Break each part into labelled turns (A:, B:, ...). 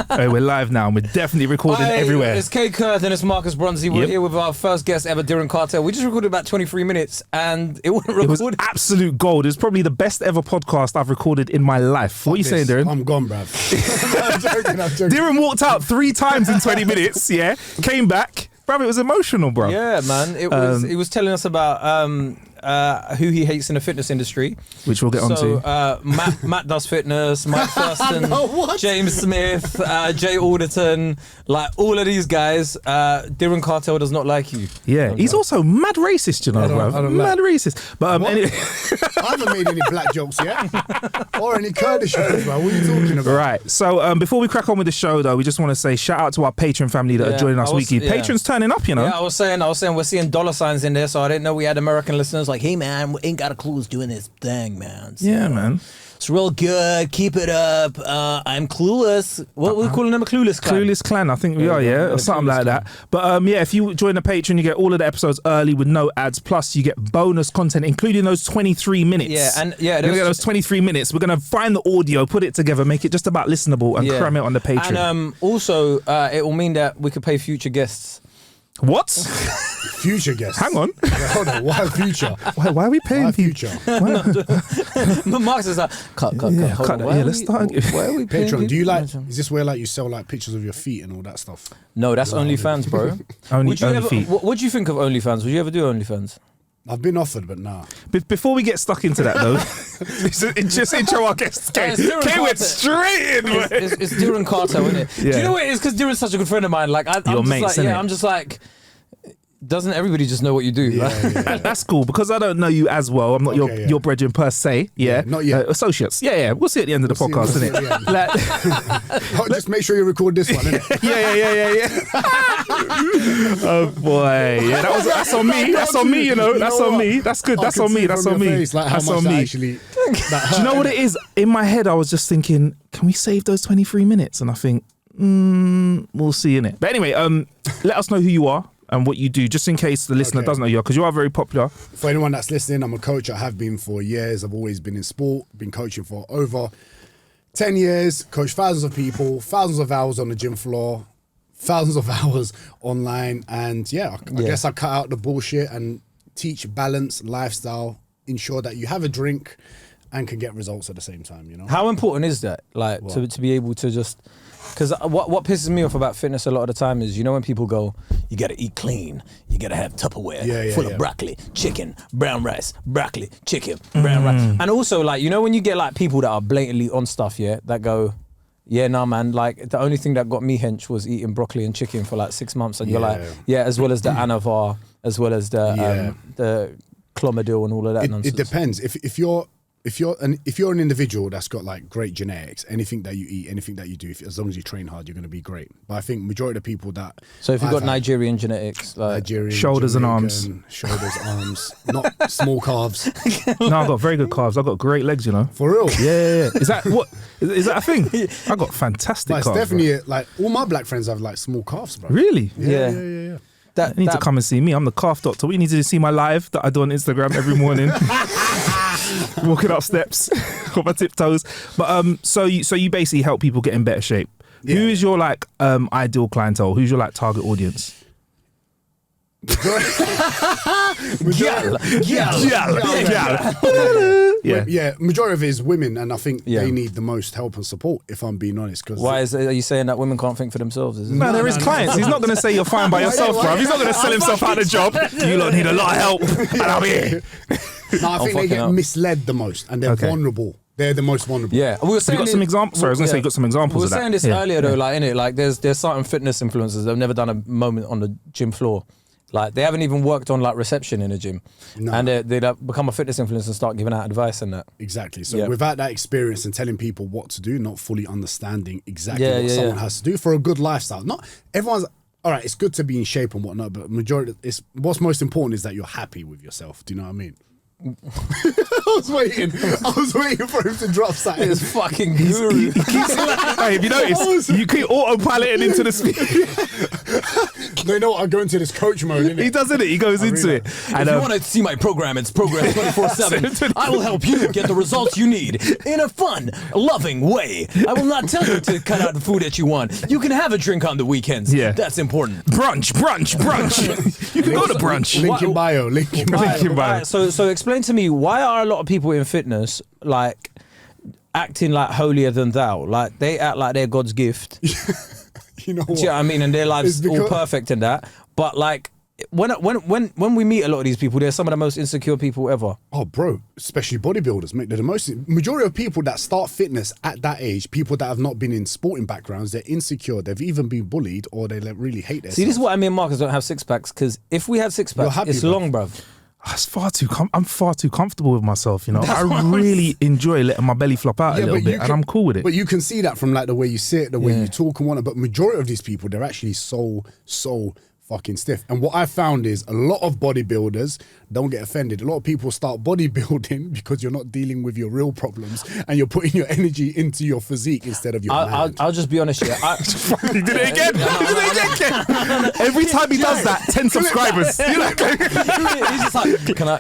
A: Hey, we're live now and we're definitely recording everywhere.
B: It's Kae Kurth and it's Marcus Bronzy. We're here with our first guest ever, Diren Kartal. We just recorded about 23 minutes and it wasn't recorded.
A: It was absolute gold. It's probably the best ever podcast I've recorded in my life. What are you saying, Diren?
C: I'm gone, bruv. I'm joking.
A: Diren walked out 3 times in 20 minutes, yeah? Came back. Bruv, it was emotional, bro.
B: Yeah, man. It was. He was telling us about who he hates in the fitness industry,
A: which we'll get onto.
B: Matt does fitness, Mike Thurston, James Smith, Jay Alderton, like all of these guys. Diren Kartal does not like you.
A: Yeah, he's also mad racist, you know, bro. Mad racist. But anyway.
C: I haven't made any black jokes yet, or any Kurdish jokes, bro. What are you talking about?
A: Right. So before we crack on with the show, though, we just want to say shout out to our Patreon family that are joining us weekly. Patrons turning up, you know.
B: Yeah, I was saying we're seeing dollar signs in there, so I didn't know we had American listeners. Like, hey man, we ain't got a clue who's doing this thing, man. So,
A: yeah, man.
B: It's real good. Keep it up. I'm clueless. What we're calling them, a clueless clan.
A: Clueless clan, I think we are, yeah, or something like that. But yeah, if you join the Patreon, you get all of the episodes early with no ads. Plus, you get bonus content, including those 23 minutes.
B: Yeah, and yeah,
A: you're gonna get those 23 minutes. We're gonna find the audio, put it together, make it just about listenable, and cram it on the Patreon.
B: And also, it will mean that we could pay future guests.
A: What?
C: Future guests.
A: Hang on.
C: Hold on. Why future?
A: Why are we paying
C: future?
B: But Marcus is like, cut.
A: Yeah, let's start.
B: Why are we paying?
C: Patreon. Do you like? Is this where like you sell like pictures of your feet and all that stuff?
B: No, that's OnlyFans, bro.
A: Only feet.
B: What do you think of OnlyFans? Would you ever do OnlyFans?
C: I've been offered, but nah.
A: Before we get stuck into that, though, just intro our guest. Kae went straight in.
B: It's Diren Kartal, isn't it?
A: Yeah.
B: Do you know what it is? Because Diren's such a good friend of mine. Like, I'm just like, doesn't everybody just know what you do?
C: Yeah.
A: That's cool because I don't know you as well. I'm not your brethren per se. Yeah,
C: not yet.
A: Associates. Yeah. We'll see at the end of the podcast, innit?
C: Just make sure you record this one, innit?
A: Yeah. Oh boy, yeah. That's on me. That's on me. You know, that's on me. That's good. That's on me. That's on me.
C: That's on me. Actually,
A: do you know what it is? In my head, I was just thinking, can we save those 23 minutes? And I think, we'll see, innit? But anyway, let us know who you are and what you do, just in case the listener doesn't know you are, because you are very popular.
C: For anyone that's listening, I'm a coach. I have been for years. I've always been in sport, been coaching for over 10 years, coached thousands of people, thousands of hours on the gym floor, thousands of hours online. And I guess I cut out the bullshit and teach balance, lifestyle, ensure that you have a drink and can get results at the same time, you know?
B: How important is that? Like, to be able to just... Because what pisses me off about fitness a lot of the time is, you know, when people go, you got to eat clean, you got to have Tupperware full of broccoli, chicken, brown rice, broccoli, chicken, brown rice. And also, like, you know, when you get like people that are blatantly on stuff, that go, nah, man, like the only thing that got me hench was eating broccoli and chicken for like 6 months. And you're like, as well as the Anavar, as well as the Clomidil and all of that nonsense.
C: It depends. If you're an individual that's got like great genetics, anything that you eat, anything that you do, as long as you train hard, you're going to be great. But I think majority of the people that...
B: So if you've got Nigerian genetics, like
C: Nigerian,
A: shoulders and arms.
C: Shoulders, arms, not small calves.
A: No, I've got very good calves. I've got great legs, you know.
C: For real?
A: Yeah. Is that what? Is that a thing? I got fantastic calves.
C: It's definitely like all my black friends have like small calves, bro.
A: Really?
C: Yeah.
A: You need to come and see me. I'm the calf doctor. You need to see my live that I do on Instagram every morning. Walking up steps on my tiptoes. But so you basically help people get in better shape. Yeah. Who is your like ideal clientele? Who's your like target audience?
C: Majority of it is women, and I think they need the most help and support, if I'm being honest.
B: Why are you saying that women can't think for themselves?
A: No, there is clients. He's not going to say you're fine by yourself, bruv. He's not going to sell himself out of the job. You lot need a lot of help, and I'm here.
C: No, I think they get misled the most, and they're vulnerable. They're the most vulnerable.
B: Yeah, we were saying.
A: You got some examples? Sorry, I was going to say you got some examples of that.
B: We were saying this earlier though, like innit, like there's certain fitness influencers that have never done a moment on the gym floor. Like they haven't even worked on like reception in a gym, and they'd become a fitness influencer and start giving out advice and that.
C: Exactly. So without that experience and telling people what to do, not fully understanding exactly what someone has to do for a good lifestyle. Not everyone's all right. It's good to be in shape and whatnot, but majority, what's most important is that you're happy with yourself. Do you know what I mean? I was waiting for him to drop something.
B: It's fucking guru.
A: Hey, have you noticed? You keep autopiloting into the speed.
C: No, you know what? I go into this coach mode, innit?
A: He does it. He goes into it.
B: And if you want to see my program, it's program 24/7. I will help you get the results you need in a fun, loving way. I will not tell you to cut out the food that you want. You can have a drink on the weekends.
A: Yeah.
B: That's important.
A: Brunch. You can go to brunch.
C: Link in bio. Link in bio.
A: Link in bio.
B: Right, so explain to me, why are a lot of people in fitness like acting like holier than thou? Like they act like they're God's gift.
C: You know what?
B: Do you know what I mean? And their lives all perfect and that. But like when we meet a lot of these people, they're some of the most insecure people ever.
C: Oh, bro, especially bodybuilders, mate. They're the majority of people that start fitness at that age, people that have not been in sporting backgrounds, they're insecure. They've even been bullied or they really hate themselves.
B: See, this is why me and Marcus don't have six packs, because if we had six packs, it's long, bruv.
A: I'm far too comfortable with myself, you know. I really enjoy letting my belly flop out a little bit, and I'm cool with it.
C: But you can see that from like the way you sit, the way you talk and whatnot. But majority of these people, they're actually so fucking stiff. And what I found is a lot of bodybuilders, don't get offended, a lot of people start bodybuilding because you're not dealing with your real problems and you're putting your energy into your physique instead of your mind.
B: I'll just be honest here.
A: He did it again. Every time he does that, 10 subscribers.
B: He's just like,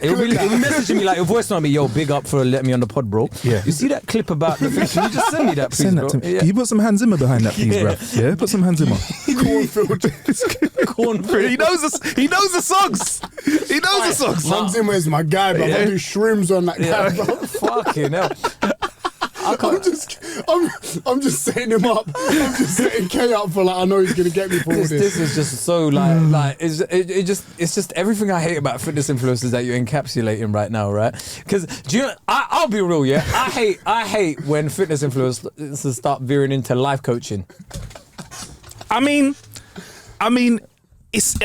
B: he'll be messaging me like, your voice on me, yo, big up for letting me on the pod, bro.
A: Yeah.
B: You see that clip about the fish? Can you just send me that, please,
A: Send that
B: bro?
A: to me.
B: Yeah.
A: Can you put some Hans Zimmer behind that, please, bro? Yeah, put some Hans Zimmer.
B: Cornfield.
A: He knows the songs. He knows the songs.
C: Hans Zimmer is my guy, bro. I do shrooms on that guy, bro.
B: Fucking hell.
C: I'm just setting him up. I'm just setting Kae up for like, I know he's gonna get me for all this.
B: This is just so like it's just everything I hate about fitness influencers that you're encapsulating right now, right? Because do you know, I'll be real, yeah. I hate when fitness influencers start veering into life coaching.
A: I mean, I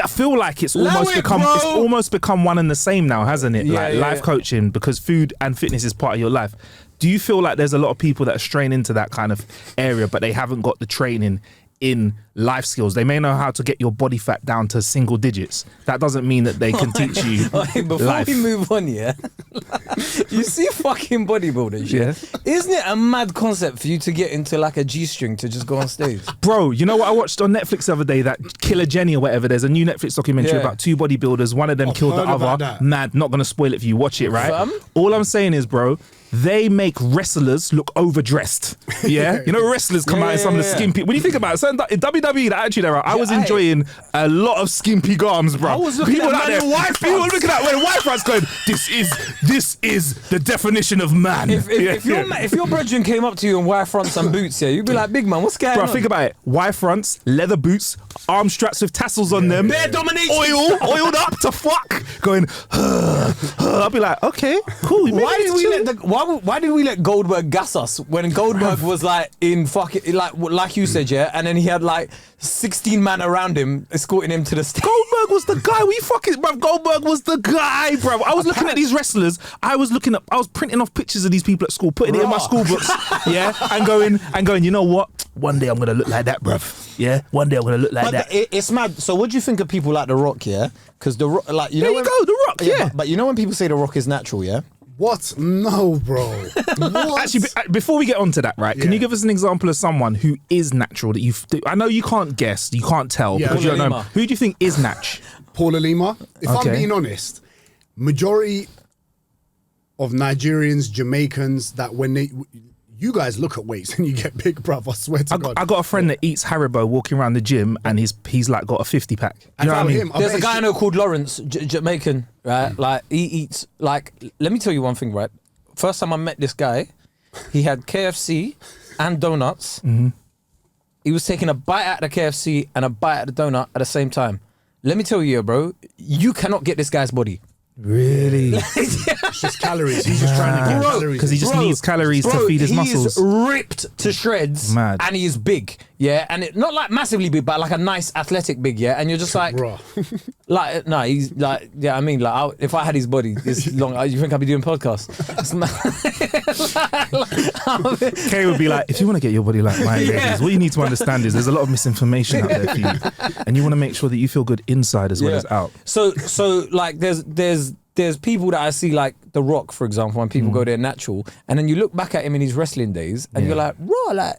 A: feel like it's almost become one and the same now, hasn't it?
B: Yeah,
A: life coaching, because food and fitness is part of your life. Do you feel like there's a lot of people that are straying into that kind of area, but they haven't got the training in life skills? They may know how to get your body fat down to single digits. That doesn't mean that they can teach you
B: before
A: life.
B: we move on, yeah, you see fucking bodybuilders, yeah? Isn't it a mad concept for you to get into like a G-string to just go on stage?
A: Bro, you know what I watched on Netflix the other day, that Killer Jenny or whatever? There's a new Netflix documentary about two bodybuilders. One of them killed the other. Mad, not going to spoil it for you. Watch it, right? All I'm saying is, bro, they make wrestlers look overdressed. Yeah? You know, wrestlers come out in some of the skimpy. When you think about it, in WWE, that actually there, I was enjoying a lot of skimpy garms, bro.
B: I was looking
A: people
B: at
A: people were looking at when white fronts going, this is the definition of man.
B: If your brethren came up to you in wire fronts and boots, yeah, you'd be like, big man, what's going on?
A: Bro, think about it. Wire fronts, leather boots, arm straps with tassels on them.
B: Bare domination.
A: Oiled up to fuck. Going, I'll be like, okay, cool.
B: Why did we let Goldberg gas us when Goldberg was like in fucking like you said, yeah, and then he had like 16 man around him escorting him to the stage.
A: Goldberg was the guy. Bruv, Goldberg was the guy, bro. I was looking at these wrestlers. I was printing off pictures of these people at school, putting it in my school books, yeah, and going, you know what? One day I'm gonna look like that, bruv. Yeah, one day I'm gonna look like that.
B: It's mad. So what do you think of people like The Rock, yeah? Because The Rock, like,
A: The Rock, yeah.
B: But you know when people say The Rock is natural, yeah?
C: What? No, bro. What?
A: Actually, before we get onto that, right? Can you give us an example of someone who is natural that I know you can't guess, you can't tell because you don't know. Who do you think is natch?
C: Paula Lima. If I'm being honest, majority of Nigerians, Jamaicans, that when you guys look at weights and you get big, bruv, I swear to God.
A: I got a friend that eats Haribo walking around the gym and he's like got a 50 pack. You know what I mean?
B: There's a guy I know called Lawrence, Jamaican, right? Like he eats, like, let me tell you one thing, right? First time I met this guy, he had KFC and donuts. Mm-hmm. He was taking a bite out of the KFC and a bite out of the donut at the same time. Let me tell you, bro, you cannot get this guy's body.
A: Really?
C: It's just calories. He's just trying to get calories.
A: Because he just needs calories to feed his muscles.
B: He is ripped to shreds.
A: Mad.
B: And he is big. Yeah. And not like massively big, but like a nice athletic big, yeah. And you're just like,
C: bro.
B: Like, no, he's like, yeah, I mean, like, if I had his body this long, you think I'd be doing podcasts?
A: Kae would be like, if you want to get your body like mine, ladies, what you need to understand is there's a lot of misinformation out there for you. And you want to make sure that you feel good inside as well as out.
B: So like there's there's people that I see like The Rock, for example, when people go there natural, and then you look back at him in his wrestling days, and you're like, raw, like.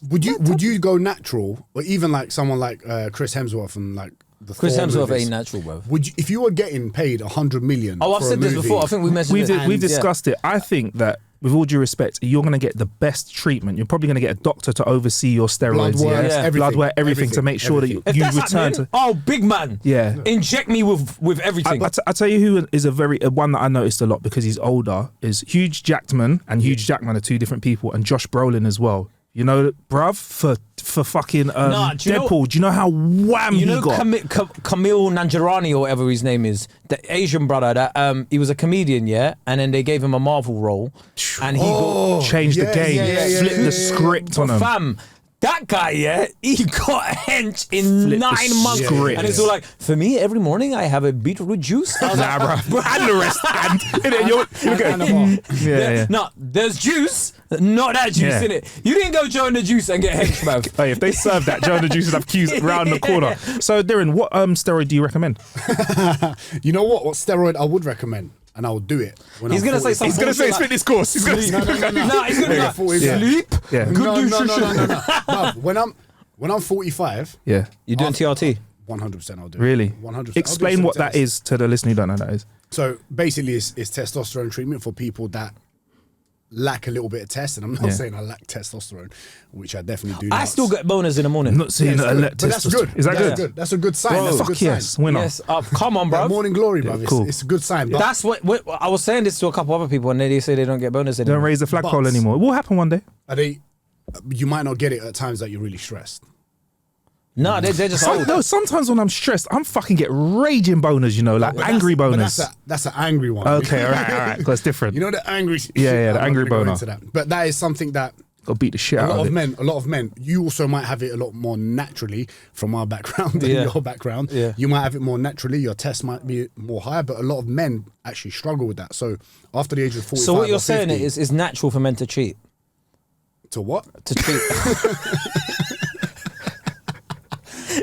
C: Would you go natural, or even like someone like Chris Hemsworth and like the
B: Chris
C: Thor
B: Hemsworth
C: movies?
B: ain't natural, bro.
C: Would you, if you were getting paid 100 million?
B: Oh, I've
C: for a
B: said this
C: movie,
B: before. I think we mentioned it.
A: We've discussed it. I think that, with all due respect, you're going to get the best treatment. You're probably going to get a doctor to oversee your steroids,
C: Blood work, everything,
A: blood work, everything to make sure that you
B: If that's
A: return
B: happening,
A: to.
B: big man.
A: Yeah.
B: Inject me with everything.
A: I tell you who is one that I noticed a lot because he's older is Hugh Jackman, and Hugh Jackman are two different people, and Josh Brolin as well. You know, bruv, for fucking Deadpool, do you know how wham he got?
B: Camille Nanjiani or whatever his name is, the Asian brother that he was a comedian, and then they gave him a Marvel role, and he
A: changed the game, flipped the script on him.
B: Fam, that guy, he got a hench in 9 months. And it's all like, for me, every morning I have a beetroot juice. I was like,
A: bro. And the rest.
B: No, there's juice, not that juice in it. You didn't go Joe and the Juice and get hench, bro.
A: Hey, if they serve that, Joe and the Juice would have queues around the corner. So, Diren, what steroid do you recommend?
C: You know what steroid I would recommend? And I'll do it.
B: He's going to say something.
A: He's going to say his fitness course. He's going to say
B: no, he's going to be like, sleep, good nutrition.
C: No. When I'm 45,
B: you're doing TRT.
C: 100% I'll do it.
A: Really?
C: 100%.
A: Explain what that is to the listener who don't know what that is.
C: So basically, it's testosterone treatment for people that lack a little bit of test, and I'm not saying I lack testosterone, which I definitely do.
B: I still get boners in the morning.
A: I'm not saying that I lack
C: but that's good.
A: Is that good?
C: That's a good sign.
A: Bro,
C: that's a good sign.
A: yes, winner.
B: Yes, come on, bro.
C: Morning glory, bro.
A: Cool.
C: It's a good sign. But
B: that's what I was saying this to a couple other people, and they say they don't get bonus anymore.
A: Don't raise the flagpole anymore. It will happen one day.
C: You might not get it at times that you're really stressed.
B: No, they're just old.
A: No, sometimes when I'm stressed, I'm fucking get raging boners, you know, like angry boners.
C: But that's an angry one.
A: Okay, all right, because it's different.
C: You know the angry.
A: Yeah, the angry boner.
C: But that is something that
A: got beat the shit out of it.
C: A lot of men. You also might have it a lot more naturally from our background than your background.
B: Yeah.
C: You might have it more naturally. Your test might be more higher, but a lot of men actually struggle with that. So after the age of 45,
B: so what you're
C: or 50,
B: saying is it's natural for men to cheat.
C: To what?
B: To cheat.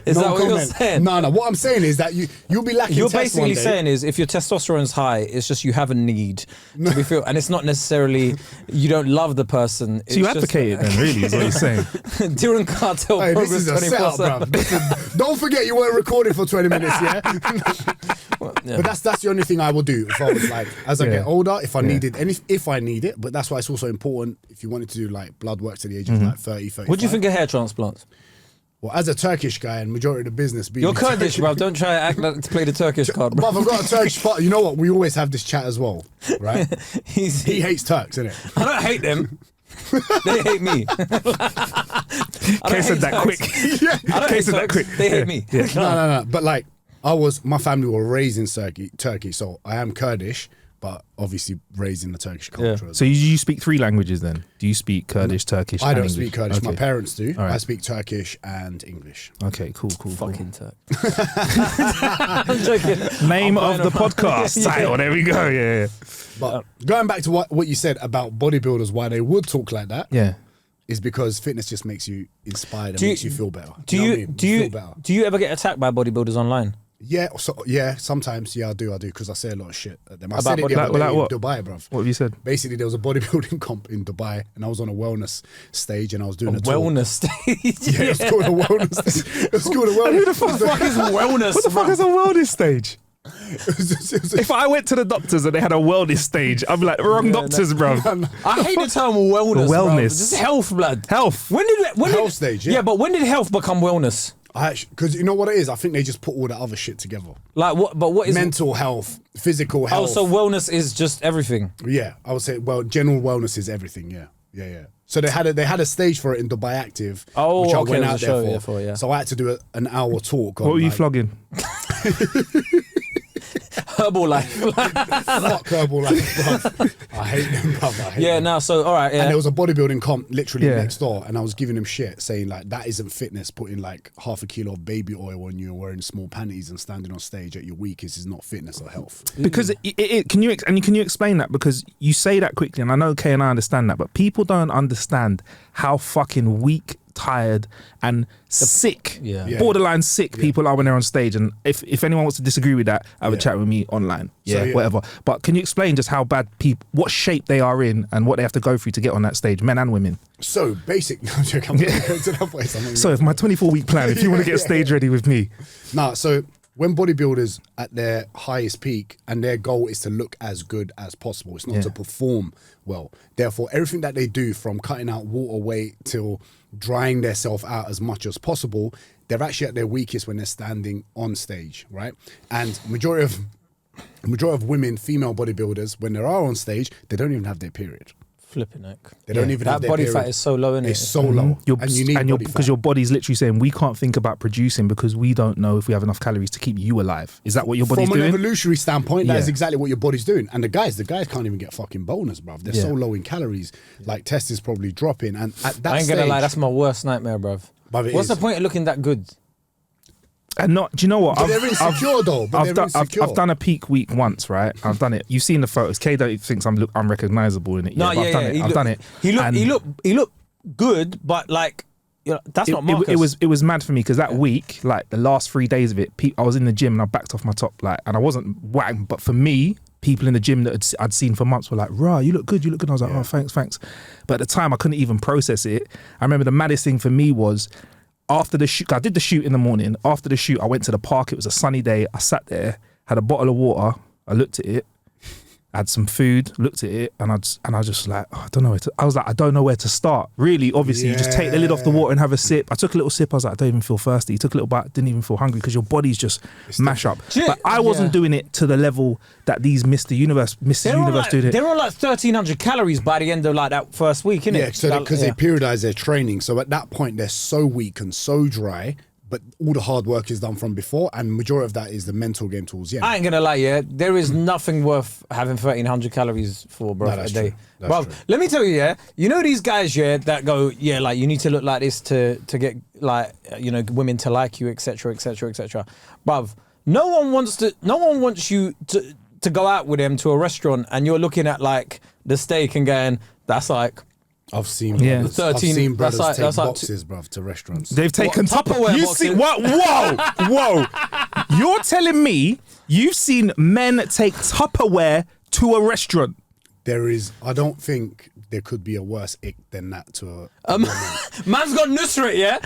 B: Is that what you're saying?
C: No. What I'm saying is that you'll be lacking.
B: You're
C: test
B: basically
C: one day.
B: saying is if your testosterone's high, it's just you have a need to be filled, and it's not necessarily you don't love the person.
A: So you advocate it then, really, is what you're saying.
B: Diren Kartal,
C: Hey,
B: Progress
C: this is a setup, bruv. Don't forget you weren't recording for 20 minutes, yeah? But that's the only thing I will do if I was like, as I get older, if I needed, and if I need it, but that's why it's also important if you wanted to do like blood work to the age of like 30, 35.
B: What do you think of hair transplants?
C: Well, as a Turkish guy and majority of the business being...
B: You're Kurdish, bro. Don't try to act like to play the Turkish card, bro.
C: But I've got a Turkish part. You know what? We always have this chat as well, right? He hates Turks, innit?
B: I don't hate them. They hate me.
A: Kae said that quick.
B: Kae said that quick. They hate me.
A: Yeah.
C: No. But like, my family were raised in Turkey, so I am Kurdish, but obviously raised in the Turkish culture.
A: So you speak 3 languages then? Do you speak Kurdish, Turkish,
C: I
A: and
C: don't
A: English?
C: speak Kurdish.
A: Okay.
C: My parents do.
A: All right.
C: I speak Turkish and English.
A: Okay, cool.
B: Fucking Turk. I'm joking.
A: Name of the podcast title. There we go. Yeah.
C: But going back to what you said about bodybuilders, why they would talk like that, is because fitness just makes you inspired and makes you feel better.
B: Do you ever get attacked by bodybuilders online?
C: Yeah, sometimes. Yeah, I do, because I say a lot of shit at them. I
B: About
C: said it the other day in
A: what?
C: Dubai, bruv.
A: What have you said?
C: Basically, there was a bodybuilding comp in Dubai, and I was on a wellness stage, and I was doing a talk.
B: Wellness stage?
C: Yeah, it was called a wellness stage. It was called a wellness.
A: Who the fuck is
B: wellness?
A: What the fuck is a wellness stage?
C: It was
A: If I went to the doctors and they had a wellness stage, I'd be like, wrong doctors, bro.
B: I hate the term wellness.
A: Wellness.
B: Just health, blood.
A: Health.
B: When did
C: stage,
B: yeah, but when did health become wellness?
C: Because you know what it is? I think they just put all that other shit together.
B: Like what? But what is
C: mental health, physical health?
B: Oh, so wellness is just everything.
C: Yeah, I would say. Well, general wellness is everything. Yeah. So they had a stage for it in Dubai Active, which I went out there for. So I had to do an hour talk.
A: What were you flogging?
B: Herbalife.
C: Fuck Herbalife, bro. I hate them, bro.
B: So all right, yeah.
C: And there was a bodybuilding comp literally next door, and I was giving him shit, saying like, that isn't fitness, putting like half a kilo of baby oil on you and wearing small panties and standing on stage at your weakest is not fitness or health.
A: Because can you explain that? Because you say that quickly, and I know Kae and I understand that, but people don't understand how fucking weak tired and sick,
B: Yeah.
A: borderline sick people are when they're on stage. And if anyone wants to disagree with that, have a chat with me online, whatever. But can you explain just how bad people, what shape they are in and what they have to go through to get on that stage, men and women?
C: So basically, I'm going to that place.
A: So if my 24-week plan, if you want to get stage ready with me.
C: So when bodybuilders at their highest peak and their goal is to look as good as possible, it's not to perform well. Therefore, everything that they do from cutting out water weight till drying themselves out as much as possible, they're actually at their weakest when they're standing on stage, right? And majority of women, female bodybuilders, when they are on stage, they don't even have their period.
B: Flipping heck.
C: They don't even have
B: that
C: their
B: body
C: period.
B: fat is so low, isn't it?
C: It's so low. And you need body fat.
A: Because your body's literally saying, we can't think about producing because we don't know if we have enough calories to keep you alive. Is that what your body's doing?
C: From an evolutionary standpoint, that is exactly what your body's doing. And the guys can't even get fucking bonus, bruv. They're so low in calories. Like, test is probably dropping. And at that
B: I ain't gonna lie, that's my worst nightmare, bruv. What's the point of looking that good?
A: And not, do you know what?
C: But they're insecure though.
A: I've done a peak week once, right? I've done it. You've seen the photos. Kae thinks I'm unrecognizable in it.
B: No,
A: I've done it.
B: He looked good, but like, that's not Marcus.
A: It was mad for me because that week, like the last 3 days of it, I was in the gym and I backed off my top, like, and I wasn't whack. But for me, people in the gym that I'd seen for months were like, "Rah, you look good, you look good." And I was like, "Oh, thanks." But at the time, I couldn't even process it. I remember the maddest thing for me was, after the shoot, I did the shoot in the morning. After the shoot, I went to the park. It was a sunny day. I sat there, had a bottle of water. I looked at it, had some food, looked at it, and I just like, I don't know where to. I was like, I don't know where to start. Really, obviously, you just take the lid off the water and have a sip. I took a little sip. I was like, I don't even feel thirsty. Took a little bite, didn't even feel hungry because your body's just mash up. But I wasn't doing it to the level that these Mr. Universe doing it.
B: They're on like 1,300 calories by the end of like that first week, innit?
C: Yeah, so because they periodize their training. So at that point, they're so weak and so dry. But all the hard work is done from before, and majority of that is the mental game tools. Yeah,
B: I ain't gonna lie, there is nothing worth having 1,300 calories for, bro, a day. Bro, let me tell you, you know these guys, that go, like you need to look like this to get like women to like you, etc., etc., etc. Bruv, no one wants you to go out with them to a restaurant, and you're looking at like the steak and going, that's like.
C: I've seen
B: brothers
C: take boxes, bruv, to restaurants.
A: They've taken
B: Tupperware
A: You
B: boxes.
A: see what? Whoa! You're telling me you've seen men take Tupperware to a restaurant?
C: I don't think there could be a worse ick than that to a
B: Man's got Nusret, yeah?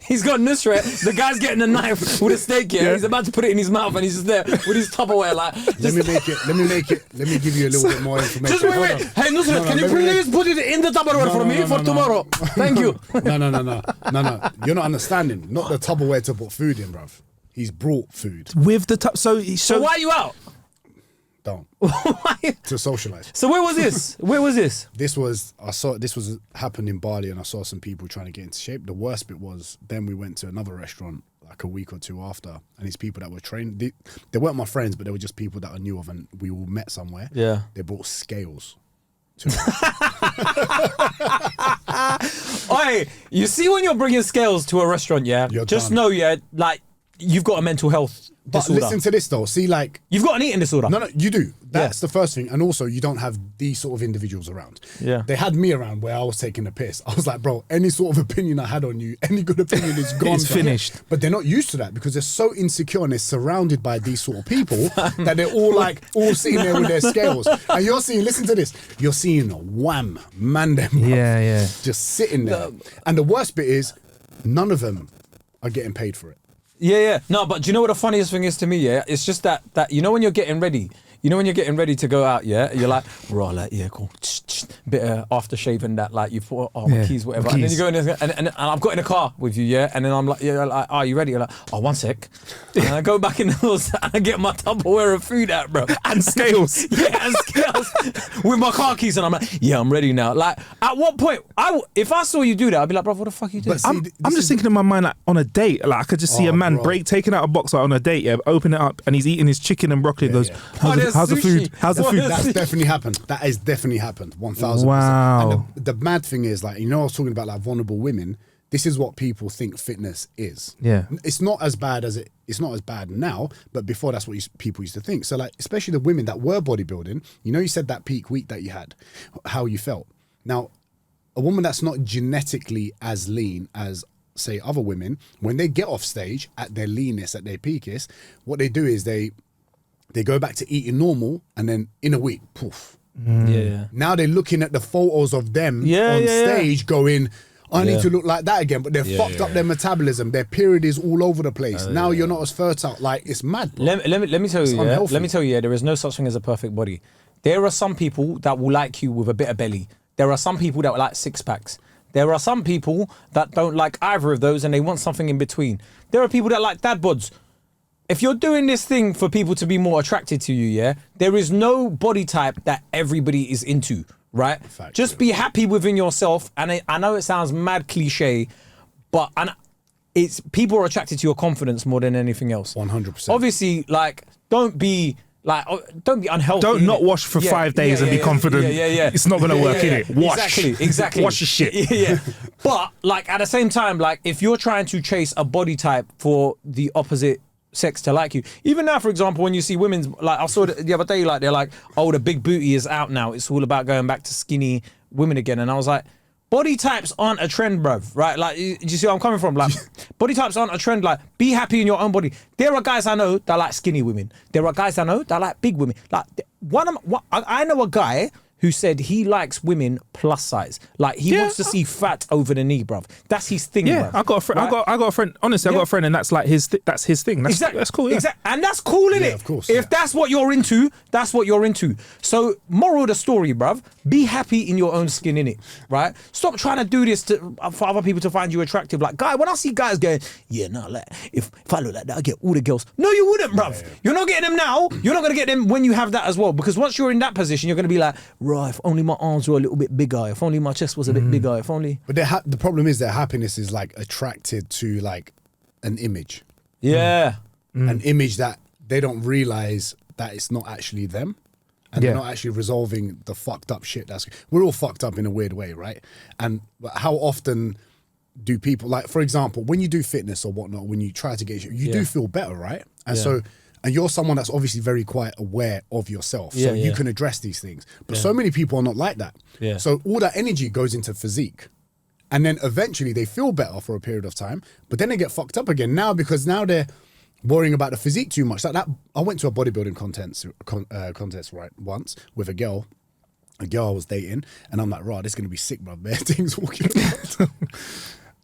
B: He's got Nusret. The guy's getting a knife with a steak, He's about to put it in his mouth and he's just there with his Tupperware, like.
C: Let me give you a little bit more information.
B: Just wait. Hey, Nusret, can you please put it in the Tupperware for me for tomorrow? Thank you.
C: No. You're not understanding. Not the Tupperware to put food in, bruv. He's brought food.
A: With the
B: So why are you out?
C: Don't. To socialize.
B: So where was this?
C: This was happened in Bali, and I saw some people trying to get into shape. The worst bit was then we went to another restaurant like a week or two after, and these people that were trained, they weren't my friends, but they were just people that I knew of, and we all met somewhere.
B: Yeah.
C: They brought scales.
B: Oi, you see when you're bringing scales to a restaurant, just know, like you've got a mental health disorder.
C: Listen to this though. See, like
B: you've got an eating disorder.
C: No, you do. That's the first thing, and also you don't have these sort of individuals around.
B: Yeah,
C: they had me around where I was taking the piss. I was like, bro, any sort of opinion I had on you, any good opinion is gone.
A: It's finished.
C: But they're not used to that because they're so insecure and they're surrounded by these sort of people that they're all sitting there with their scales. And you're seeing, listen to this, you're seeing wham, man, them, just sitting there. And the worst bit is, none of them are getting paid for it.
B: Yeah. No, but do you know what the funniest thing is to me? Yeah, it's just that when you're getting ready. When you're getting ready to go out, you're like, raw, like, cool, bit of aftershave and that, like, you thought, my keys, whatever. And then you go in there, and I've got in a car with you, and then I'm like, are you ready? You're like, oh, 1 sec. And I go back in the house and I get my Tupperware of food out, bro.
A: And scales.
B: And scales. With my car keys, and I'm like, I'm ready now. Like, at what point, if I saw you do that, I'd be like, bro, what the fuck are you doing?
A: I'm just thinking in my mind, like, on a date, like, I could just see a man taking out a box on a date, open it up, and he's eating his chicken and broccoli and goes, how's the food? How's the food?
C: That's definitely happened. That has definitely happened. 1,000%.
A: Wow.
C: And the mad thing is, like, I was talking about like vulnerable women. This is what people think fitness is.
A: Yeah.
C: It's not as bad it's not as bad now, but before that's what people used to think. So like, especially the women that were bodybuilding, you said that peak week that you had, how you felt. Now, a woman that's not genetically as lean as, say, other women, when they get off stage at their leanest, at their peakest, what they do is they go back to eating normal, and then in a week, poof. Now they're looking at the photos of them on stage going, I need to look like that again, but they've fucked up their metabolism. Their period is all over the place. Now you're not as fertile. Like, it's mad.
B: Let me tell you, let me tell you, there is no such thing as a perfect body. There are some people that will like you with a bit of belly. There are some people that will like six packs. There are some people that don't like either of those and they want something in between. There are people that like dad bods. If you're doing this thing for people to be more attracted to you, there is no body type that everybody is into. Right? Just be happy within yourself. And I know it sounds mad cliche, but it's people are attracted to your confidence more than anything else.
C: 100%.
B: Obviously, like, don't be unhealthy.
A: Don't not wash for 5 days and be confident. It's not going to work, innit? Wash.
B: Exactly.
A: Wash your shit.
B: But, like, at the same time, like, if you're trying to chase a body type for the opposite sex to like you, even now, for example, when you see women's, like, I saw the other day, like, they're like, oh, the big booty is out now, it's all about going back to skinny women again. And I was like, body types aren't a trend, bruv, right? Like, do you see where I'm coming from? Like, body types aren't a trend. Like, be happy in your own body. There are guys I know that like skinny women. There are guys I know that like big women. Like, I know a guy who said he likes women plus size. Like, he wants to see fat over the knee, bruv. That's his thing, bruv.
A: I got a friend. Right? I got a friend. Honestly, I got a friend, and that's like that's his thing. That's cool.
B: Exactly. And that's cool, innit?
C: Of course.
B: If that's what you're into, that's what you're into. So, moral of the story, bruv, be happy in your own skin, innit? Right? Stop trying to do this for other people to find you attractive. Like, when I see guys going, like, if I look like that, I get all the girls. No, you wouldn't, bruv. You're not getting them now. You're not going to get them when you have that as well. Because once you're in that position, you're going to be like, right, if only my arms were a little bit bigger, if only my chest was a bit bigger, if only.
C: But the problem is their happiness is like attracted to like an image. An image that they don't realize that it's not actually them. And they're not actually resolving the fucked up shit. We're all fucked up in a weird way, right? And how often do people, like, for example, when you do fitness or whatnot, when you try to get you do feel better, right? And so, and you're someone that's obviously very quite aware of yourself. So you can address these things. But so many people are not like that. So all that energy goes into physique. And then eventually they feel better for a period of time, but then they get fucked up again because now they're worrying about the physique too much. Like that, I went to a bodybuilding contest right once with a girl I was dating, and I'm like, right, this is gonna be sick, bro. Bare things walking around.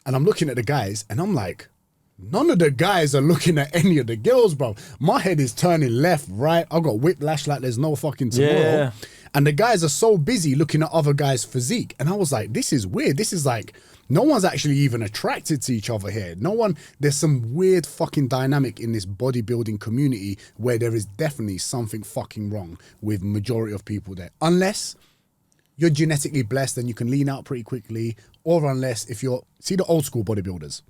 C: And I'm looking at the guys, and I'm like, none of the guys are looking at any of the girls, bro. My head is turning left, right. I got whiplash like there's no fucking tomorrow. And the guys are so busy looking at other guys' physique. And I was like, this is weird. This is like, no one's actually even attracted to each other here. There's some weird fucking dynamic in this bodybuilding community where there is definitely something fucking wrong with majority of people there. Unless you're genetically blessed and you can lean out pretty quickly, or unless see the old school bodybuilders.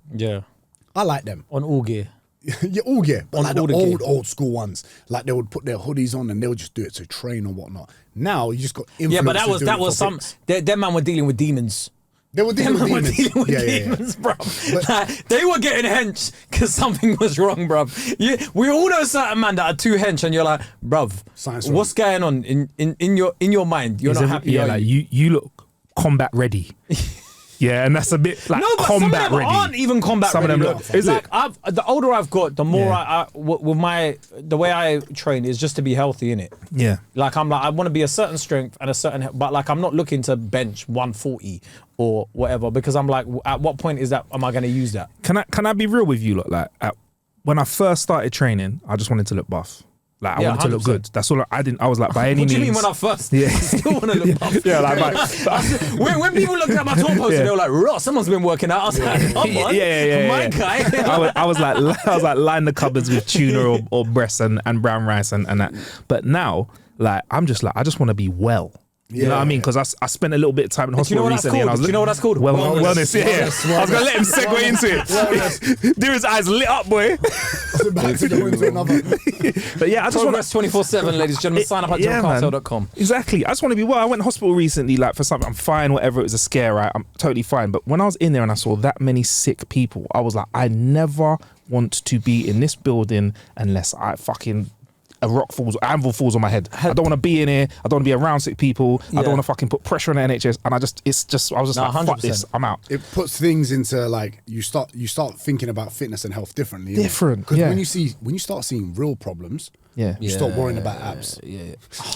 C: I like them.
B: On all gear.
C: All gear. But like the old school ones. Like they would put their hoodies on and they would just do it to train or whatnot. Now you just got influencers.
B: Yeah, but that was some. Them man were dealing with demons.
C: They were dealing with
B: demons, bro. Like, they were getting hench because something was wrong, bro. We all know certain man that are too hench, and you're like, bruv, what's going on in your mind? You're not happy.
A: Yeah, like you look combat ready. Yeah, and that's a bit like combat ready. Some of them
B: aren't even combat ready.
A: Some of them look. Is
B: like, it? The older I've got, the more the way I train is just to be healthy, innit?
A: Yeah.
B: Like I want to be a certain strength and a certain, but like I'm not looking to bench 140 or whatever, because I'm like, at what point am I going to use that?
A: Can I be real with you? Look, like when I first started training, I just wanted to look buff. Like, I wanted to look 100%. Good. That's all. I was like, by any means.
B: What do you mean when I first? I still want to look buff. When people looked at my tour poster, they were like, "Raw, someone's been working out." I was like, "Come on, my guy."
A: I was like, line the cupboards with tuna or breasts and brown rice and that. But now, like, I'm just like, I just want to be well. You know what I mean? Because I spent a little bit of time in hospital recently. And I was
B: do you know what that's called?
A: Wellness. I was going to let him segue into it. Diren's eyes lit up, boy. But yeah, I just want
B: to 24/7, ladies and gentlemen. Sign up at DirenKartal.com.
A: Exactly. I just want to be well. I went to hospital recently, like, for something. I'm fine, whatever. It was a scare, right? I'm totally fine. But when I was in there and I saw that many sick people, I was like, I never want to be in this building unless I fucking anvil falls on my head. I don't want to be in here. I don't want to be around sick people. I don't want to fucking put pressure on the NHS. And I was just like,
B: 100%.
A: fuck this, I'm out.
C: It puts things into like you start thinking about fitness and health differently.
A: Different,
C: because when you start seeing real problems, you stop worrying about apps.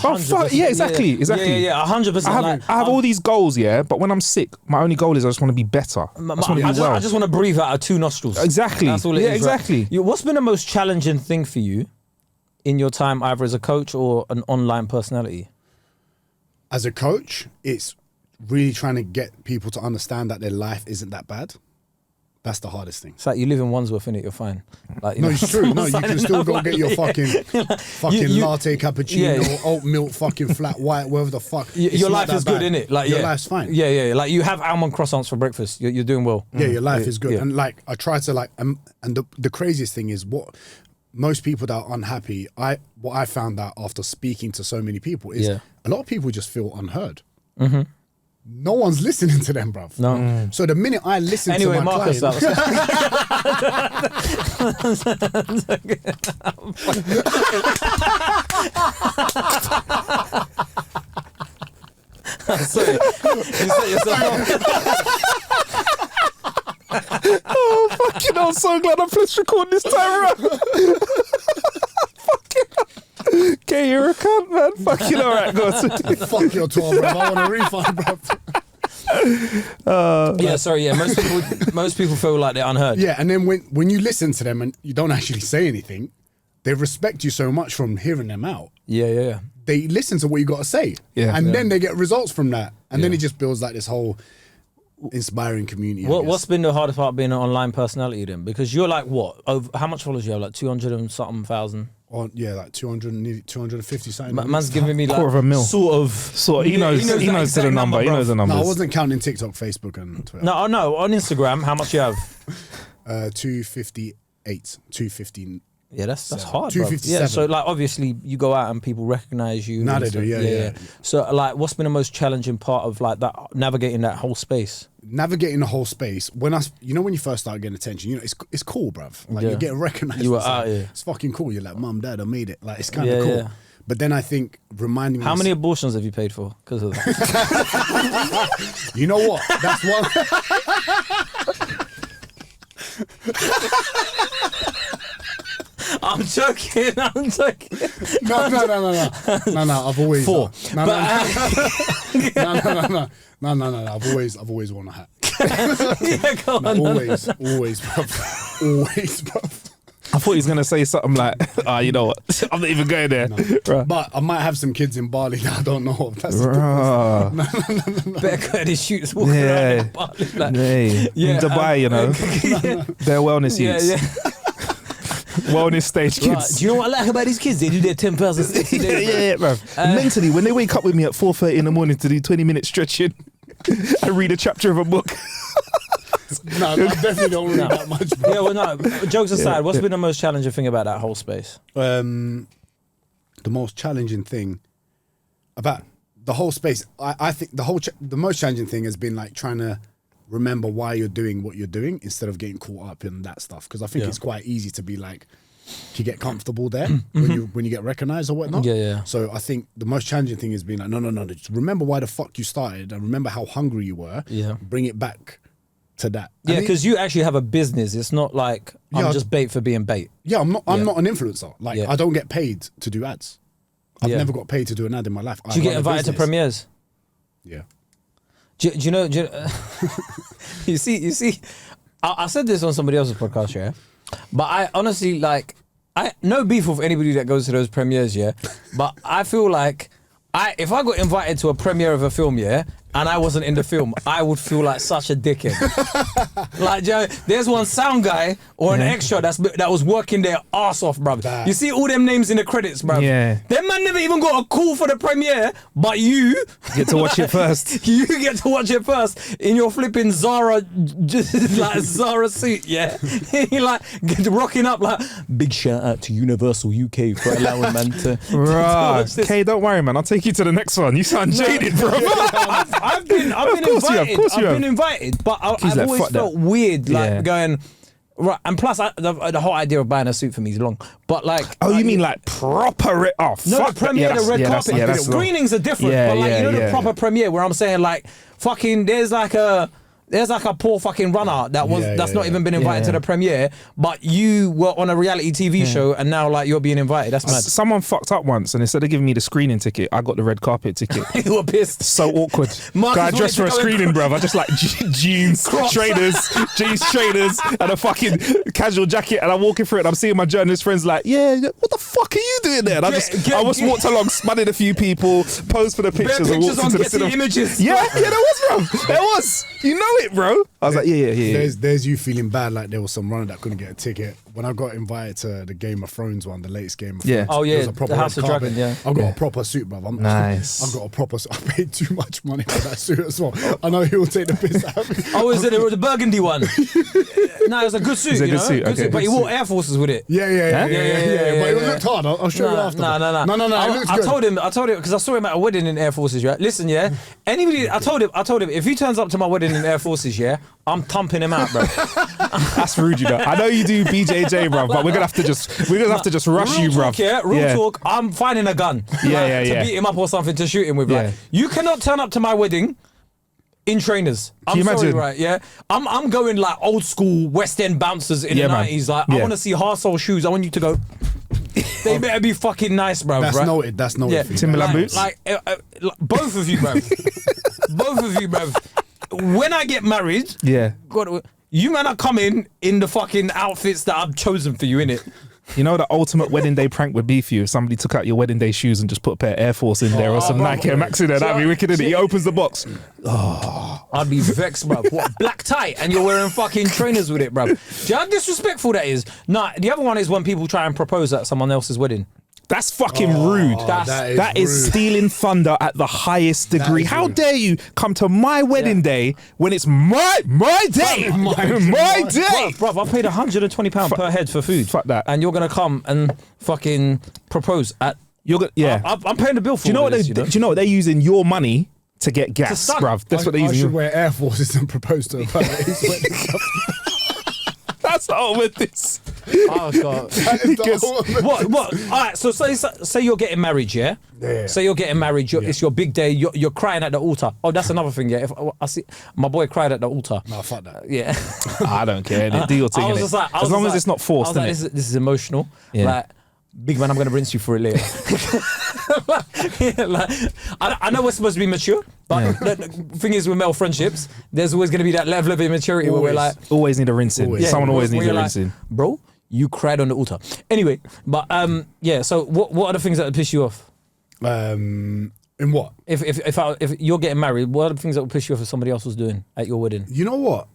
A: Oh fuck yeah, exactly.
B: Yeah, 100%.
A: I have all these goals, but when I'm sick, my only goal is I just want to be better.
B: I just want to breathe out of 2 nostrils.
A: Exactly.
B: That's all it is.
A: Exactly.
B: Right? What's been the most challenging thing for you in your time, either as a coach or an online personality?
C: As a coach, it's really trying to get people to understand that their life isn't that bad. That's the hardest thing.
B: It's like you live in Wandsworth, innit? You're fine. Like,
C: no, it's true. No, you can still go get your fucking latte cappuccino, oat milk, fucking flat white, whatever the fuck.
B: Your life is good, innit? Like,
C: your life's fine.
B: Yeah. Like you have almond croissants for breakfast. You're doing well.
C: Yeah, your life is good. Yeah. And like I try to and the craziest thing is what most people that are unhappy, what I found out after speaking to so many people is a lot of people just feel unheard. Mm-hmm. No one's listening to them, bruv.
B: No.
C: So the minute I listen to my
B: Marcus,
C: client...
B: Sorry. You set yourself
A: Oh, fucking hell, I'm so glad I pressed record this time around. Fucking hell. Okay, you're a cunt, man. Fucking alright, go on.
C: Fuck your tour, bruv. I want a refund, bruv.
B: Most people feel like they're unheard.
C: Yeah, and then when you listen to them and you don't actually say anything, they respect you so much from hearing them out.
B: Yeah.
C: They listen to what you got to say. Yeah. And then they get results from that. And then it just builds like this whole inspiring community.
B: What's been the hardest part of being an online personality then? Because you're like what? How much followers do you have? Like 200 and something thousand?
C: Like 200, nearly 250 something.
B: Man's giving me like
A: $250,000.
B: Sort of.
A: He knows the number. He knows the numbers.
C: No, I wasn't counting TikTok, Facebook, and Twitter.
B: No. On Instagram, how much you have?
C: 258, 250.
B: Yeah, that's hard.
C: 257.
B: Yeah, so like obviously you go out and people recognize you.
C: Now they do, yeah.
B: So like, what's been the most challenging part of like that navigating that whole space?
C: Navigating the whole space. When you first start getting attention, it's cool, bruv. Like you're getting recognized.
B: You were out,
C: It's fucking cool. You're like, Mum, Dad, I made it. Like it's kind of cool. Yeah. But then I think reminding
B: how many abortions have you paid for because of that?
C: You know what? That's one.
B: I'm joking.
C: No. I've always
B: 4.
C: No. I've always worn a hat.
B: Yeah, go on.
C: Always, bruv. Always, bruv.
A: I thought he was going to say something like, you know what? I'm not even going there.
C: No. But I might have some kids in Bali that I don't know. That's
A: No.
B: Better cut his shoots walking around in Bali. Like,
A: in Dubai, you know. They're wellness youths.
B: Yeah.
A: Wellness stage kids.
B: Right. Do you know what I like about these kids? They do their 10,000 steps a day.
A: Yeah, bro. Mentally, when they wake up with me at 4:30 in the morning to do 20-minute stretching, I read a chapter of a book.
C: No, I definitely don't read that much. Bro.
B: Yeah, well, no. Jokes aside, what's been the most challenging thing about that whole space?
C: The most challenging thing about the whole space, I think the most challenging thing has been like trying to remember why you're doing what you're doing instead of getting caught up in that stuff. Because I think it's quite easy to be like, to get comfortable there when you get recognized or whatnot.
B: Yeah.
C: So I think the most challenging thing is being like, no, just remember why the fuck you started and remember how hungry you were.
B: Yeah.
C: Bring it back to that.
B: Yeah, because you actually have a business. It's not like I'm just bait for being bait.
C: Yeah, I'm not an influencer. Like I don't get paid to do ads. I've never got paid to do an ad in my life.
B: Do you get invited to premieres?
C: Yeah.
B: Do you know? You see. I said this on somebody else's podcast, yeah. But I honestly no beef with anybody that goes to those premieres, yeah. But I feel like if I got invited to a premiere of a film, yeah, and I wasn't in the film, I would feel like such a dickhead. Like, there's one sound guy or an extra that was working their arse off, bruv. You see all them names in the credits, bruv.
A: Yeah.
B: Them man never even got a call for the premiere, but you
A: get to watch it first.
B: You get to watch it first in your flipping Zara, Zara suit, yeah. You like rocking up like, big shout out to Universal UK for allowing man to.
A: Right. Kay, don't worry, man. I'll take you to the next one. You sound jaded, bro.
B: I've been invited, but I've always felt weird, like going, Right, and plus the whole idea of buying a suit for me is long. But like,
A: oh, you mean like proper it off?
B: No, the premiere, the red carpet. Screenings are different, but like the proper premiere where I'm saying like, fucking, there's like a poor fucking runner that's not even been invited to the premiere, but you were on a reality TV show and now like you're being invited. That's mad.
A: Someone fucked up once and instead of giving me the screening ticket, I got the red carpet ticket.
B: You were pissed.
A: So awkward. I dressed for a screening, bruv. I just like jeans, trainers, and a fucking casual jacket, and I'm walking through it and I'm seeing my journalist friends like, yeah, what the fuck are you doing there? And I just walked along, spanning a few people, posed for the pictures and walked into the cinema.
B: Images.
A: Yeah, there was, bro. There was. You know it, bro. I was like, yeah.
C: There's you feeling bad like there was some runner that couldn't get a ticket. When I got invited to the Game of Thrones one, the latest Game of Thrones.
B: Oh yeah,
C: there was a proper
B: the House of Dragon,
C: I got a proper suit, bro.
A: Nice.
C: I've got a proper suit. I paid too much money for that suit as well. I know he will take the piss out of me.
B: Oh, is it the burgundy one? No, it was a good suit,
A: Good suit,
B: but he wore Air Forces with it.
C: Yeah. But it looked hard. I'll show you after.
B: No.
C: It looks good.
B: I told him because I saw him at a wedding in Air Forces. Yeah, listen, yeah. Anybody, I told him if he turns up to my wedding in Air Forces, yeah, I'm thumping him out, bro.
A: That's rude, you know. I know you do BJJ, bro, but we're gonna have to just rush you, bro.
B: Real talk. I'm finding a gun. To beat him up or something to shoot him with. Like, you cannot turn up to my wedding in trainers.
A: Can you imagine?
B: Right? Yeah. I'm going like old school West End bouncers in the 90s. Like, I want to see hard-sole shoes. I want you to go. They better be fucking nice, bro.
C: That's noted. That's noted.
B: Yeah.
A: Timberland boots.
B: Like both of you, bro. Both of you, bro. When I get married, God, you man are coming in the fucking outfits that I've chosen for you, innit?
A: You know the ultimate wedding day prank would be for you if somebody took out your wedding day shoes and just put a pair of Air Force in there or some Nike Air Max in there. That'd be wicked, innit? He opens the box.
B: I'd be vexed, bro. What, black tie and you're wearing fucking trainers with it, bro? Do you know how disrespectful that is? Nah, the other one is when people try and propose at someone else's wedding.
A: That's fucking rude. That is stealing thunder at the highest degree. How dare you come to my wedding day when it's my day? My day.
B: Bro, I paid £120 per head for food.
A: Fuck that.
B: And you're going to come and fucking propose at... I'm paying the bill for
A: do you know what they're using your money to get gas, bruv? That's what they're using.
C: I should wear Air Forces and propose to a wedding.
A: That's the ultimate this.
B: Oh God! What? All right. So say you're getting married, yeah. Say you're getting married. It's your big day. You're crying at the altar. Oh, that's another thing. Yeah. If I see my boy cried at the altar.
C: No, fuck that.
B: Yeah.
A: I don't care. Do your thing. As long as it's not forced.
B: This is emotional. Yeah. Like, big man, I'm gonna rinse you for it later. I know we're supposed to be mature, but the thing is with male friendships, there's always gonna be that level of immaturity where we're like,
A: always need a rinsing. Someone always needs a rinsing.
B: Like, bro, you cried on the altar. Anyway, but so what are the things that would piss you off?
C: In what?
B: If you're getting married, what are the things that would piss you off if somebody else was doing at your wedding?
C: You know what?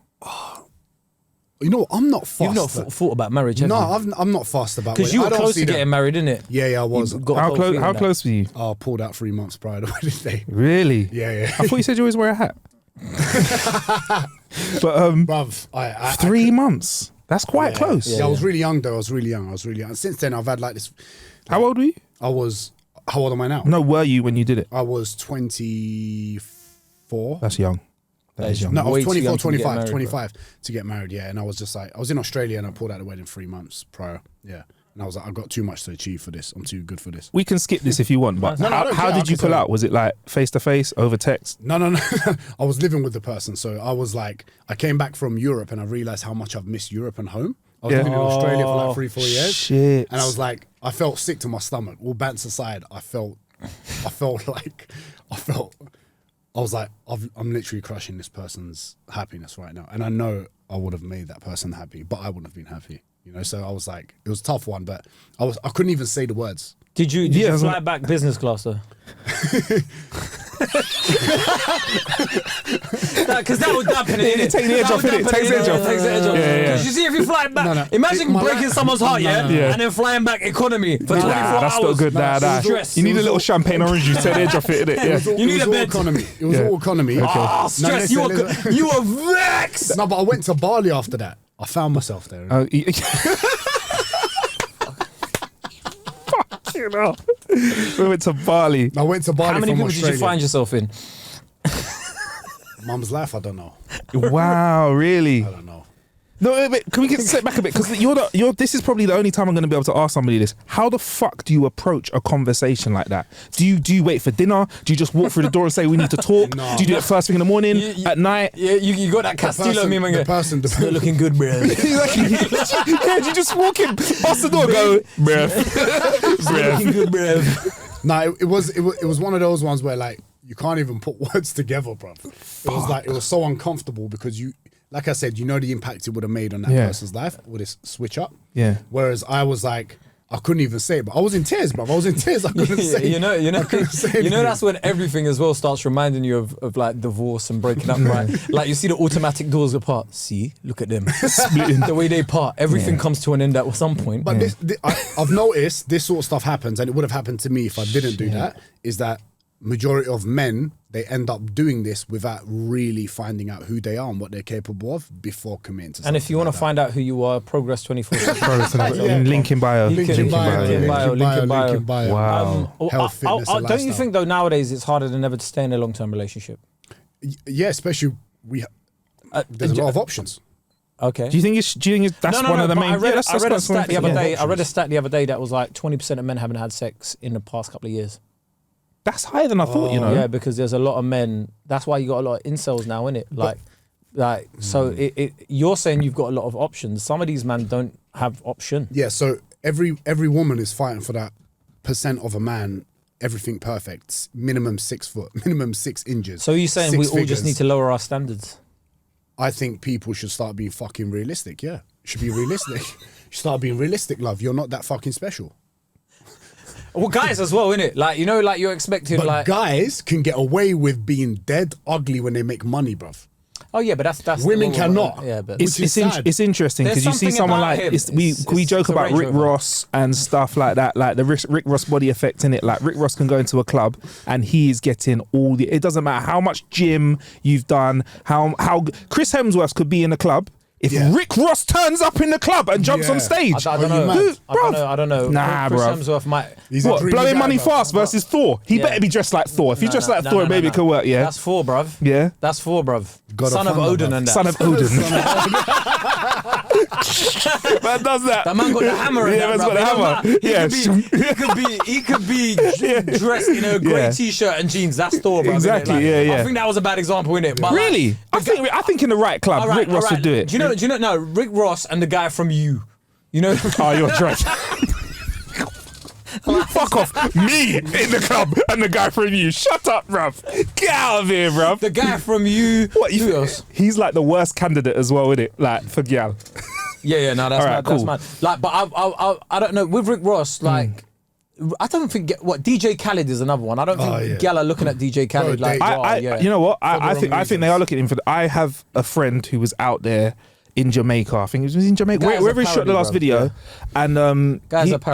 C: I'm not fussed.
B: You've not thought about marriage, have you?
C: I'm not fussed about
B: because you were close to getting married, innit?
C: Yeah, I was.
A: How close were you?
C: I pulled out 3 months prior to wedding day.
A: Really?
C: Yeah.
A: I thought you said you always wear a hat. But
C: bruv,
A: 3 months. That's quite close.
C: Yeah, I was really young though. I was really young. And since then, I've had like this.
A: How old were you?
C: How old am I now?
A: No, were you when you did it?
C: I was 24.
A: That's young. That is young.
C: No, I was 24, 25 to get married, yeah. And I was just like, I was in Australia and I pulled out the wedding 3 months prior, yeah. And I was like, I've got too much to achieve for this. I'm too good for this.
A: We can skip this if you want, but how did you pull out? Was it like face-to-face, over text?
C: No. I was living with the person. So I was like, I came back from Europe and I realised how much I've missed Europe and home. I was living in Australia for like 3-4 years.
A: Shit.
C: And I was like, I felt sick to my stomach. All bants aside, I was like, I'm literally crushing this person's happiness right now. And I know I would have made that person happy, but I wouldn't have been happy. So I was like, it was a tough one, but I couldn't even say the words.
B: Did you fly back business class though? Because that would dampen it.
A: Take the edge off, innit? Takes the edge off.
B: Because you see, if you fly back, imagine breaking someone's heart, and then flying back economy for 24 hours.
A: That's not good. Stress. You need a little champagne orange juice. Take the edge off it, innit?
B: You need a bed.
C: It was all economy.
B: Ah, stress. You were vexed.
C: No, but I went to Bali after that. I found myself there.
A: You know, we went to Bali.
C: I went to Bali.
B: How many people
C: Australia.
B: did you find yourself in?
C: Mum's life, I don't know.
A: Wow, really?
C: I don't know.
A: No, wait, can we get step back a bit? Because this is probably the only time I'm going to be able to ask somebody this. How the fuck do you approach a conversation like that? Do you wait for dinner? Do you just walk through the door and say we need to talk?
C: No.
A: Do you do it first thing in the morning, at night?
B: Yeah, you got that Castillo meme again. It's not looking good, bro.
A: Exactly. Yeah, do you just walk in, bust the door, go, bruh.
B: It's not looking good, bro.
C: No, it was one of those ones where like you can't even put words together, bro. It was so uncomfortable because like I said, the impact it would have made on that person's life with this switch up.
A: Yeah.
C: Whereas I was like, I couldn't even say it, but I was in tears, bro. I was in tears. I couldn't say.
B: That's when everything as well starts reminding you of like divorce and breaking up, right? Like you see the automatic doors apart. See, look at them, the way they part. Everything comes to an end at some point.
C: But I've noticed this sort of stuff happens, and it would have happened to me if I didn't do that. Is that majority of men, they end up doing this without really finding out who they are and what they're capable of before committing to something.
B: And if you want to find out who you are, Progress 24.
A: Link in bio.
C: Link in bio.
A: Wow.
C: Health, fitness, and
B: don't you
C: lifestyle.
B: think though nowadays it's harder than ever to stay in a long-term relationship?
C: Yeah, especially there's a lot of options.
B: Okay.
A: Do you think that's one of the main?
B: I read a
A: that's
B: stat the other
A: yeah.
B: day. I read a stat the other day that was like 20% of men haven't had sex in the past couple of years.
A: That's higher than I thought,
B: Yeah, because there's a lot of men. That's why you got a lot of incels now, innit? So you're saying you've got a lot of options. Some of these men don't have option.
C: Yeah, so every woman is fighting for that percent of a man, everything perfect, minimum 6 foot, minimum 6 inches.
B: So you're saying we all just need to lower our standards?
C: I think people should start being fucking realistic, yeah. Should be realistic. Start being realistic, love. You're not that fucking special.
B: Well, guys as well, innit? Like, like you're expecting
C: but guys can get away with being dead ugly when they make money, bruv.
B: Oh yeah, but that's
C: women cannot.
B: Yeah, but
A: It's interesting because you see someone like we joke about Rick Ross and stuff like that, like the Rick Ross body effect in it. Like Rick Ross can go into a club and he is getting all the. It doesn't matter how much gym you've done, how Chris Hemsworth could be in a club. If Rick Ross turns up in the club and jumps on stage,
B: I don't know, man. I don't know.
A: Nah,
B: Chris
A: bro.
B: Hemsworth might.
A: Blowing money fast versus Thor. He better be dressed like Thor. If he's dressed like Thor, maybe it could work. Yeah,
B: that's Thor, bruv.
A: Yeah,
B: that's Thor, bruv.
C: Son of Odin and that.
A: Son of Odin. Man does that.
B: That man got the hammer.
A: Yeah, man's got the hammer. Yeah,
B: he could be dressed in a grey t-shirt and jeans. That's Thor, bruv.
A: Exactly. Yeah.
B: I think that was a bad example, innit? But
A: really, I think in the right club, Rick Ross would do it.
B: Do you know? No, Rick Ross and the guy from You.
A: Oh, you're drunk. Fuck off. Me in the club and the guy from You. Shut up, bruv. Get out of here, bruv.
B: The guy from You.
A: Who else? He's like the worst candidate as well, isn't it? Like, for gal.
B: Yeah, no, that's mad.
A: Cool.
B: That's mad. Like, but I don't know. With Rick Ross, like, I don't think DJ Khaled is another one. I don't think gal are looking at DJ Khaled
A: You know what? I think they are looking at him I have a friend who was out there in Jamaica. I think it was in Jamaica. Wherever he shot the last video. And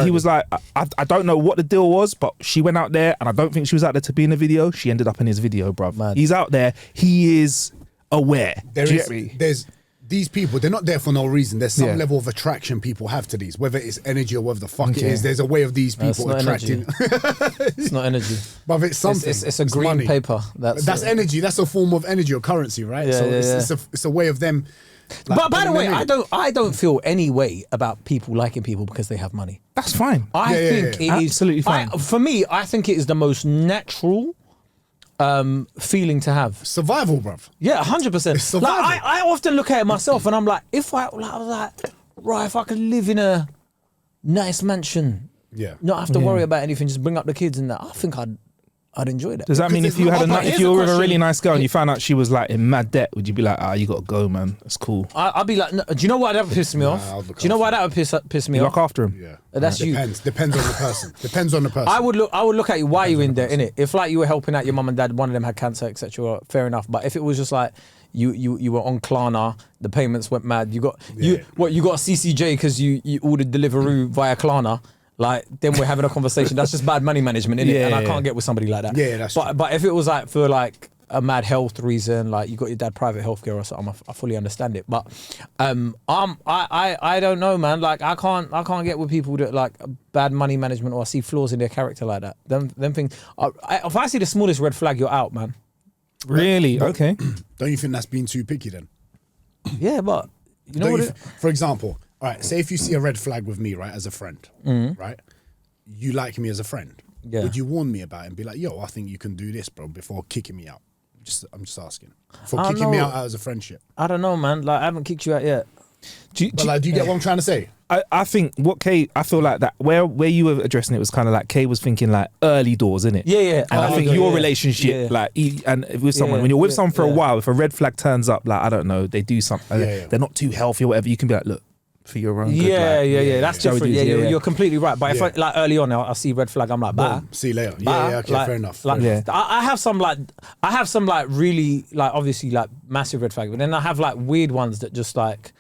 A: he was like, I don't know what the deal was, but she went out there and I don't think she was out there to be in the video. She ended up in his video, bruv.
B: Mad.
A: He's out there. He is aware.
C: There's these people, they're not there for no reason. There's some level of attraction people have to these, whether it's energy or whether the fuck it is. There's a way of these people attracting.
B: It's not energy.
C: But it's something.
B: It's a green money. Paper. That's
C: energy. That's a form of energy or currency, right?
B: Yeah,
C: so it's a way of them. Like,
B: but by the way, I don't feel any way about people liking people because they have money.
A: That's fine.
B: I think it is
A: absolutely fine.
B: For me, I think it is the most natural feeling to have.
C: Survival, bruv.
B: Yeah, 100%.
C: It's survival.
B: Like, I often look at it myself and I'm like, if I could live in a nice mansion, not have to worry about anything, just bring up the kids and that, I think I'd enjoy that.
A: Does that mean if you were with a really nice girl and you found out she was like in mad debt, would you be like, you got to go, man? That's cool.
B: I'd be like, no, do you know why that would piss me off? Do you know why that would piss me off?
A: Look after him.
C: Yeah.
B: That's you.
C: Depends on the person. Depends on the person.
B: I would look at you. Why are you in there, innit? If like you were helping out your mum and dad, one of them had cancer, etc. Fair enough. But if it was just like you were on Klarna, the payments went mad. You got a CCJ because you ordered Deliveroo via Klarna. Like, then we're having a conversation. That's just bad money management, innit? And I can't get with somebody like that.
C: Yeah, that's true.
B: But if it was like for like a mad health reason, like you got your dad private healthcare or something, I fully understand it. But I don't know, man. Like I can't get with people that like bad money management or I see flaws in their character like that. Them things. If I see the smallest red flag, you're out, man.
A: Really? Okay.
C: Don't you think that's being too picky then?
B: Yeah, but You know what?
C: For example, all right, say if you see a red flag with me, right, as a friend, right, you like me as a friend.
B: Yeah.
C: Would you warn me about it and be like, yo, I think you can do this, bro, before kicking me out? I'm just asking. For kicking me out as a friendship.
B: I don't know, man. Like, I haven't kicked you out yet.
C: Do you get what I'm trying to say?
A: I think what Kae, I feel like that where you were addressing it was kind of like Kae was thinking like early doors, innit?
B: Yeah.
A: And I think your relationship, like, and with someone, when you're with someone for a while, if a red flag turns up, like, I don't know, they do something, they're not too healthy or whatever, you can be like, look, for your own good.
B: Yeah. That's different. You're completely right. But if I, like, early on, I see red flag, I'm like, bye.
C: See you later.
B: Bye.
C: Yeah, okay,
B: like,
C: fair enough.
B: Like,
C: fair enough.
B: I have some like really, like, obviously, like, massive red flag, but then I have like weird ones that just like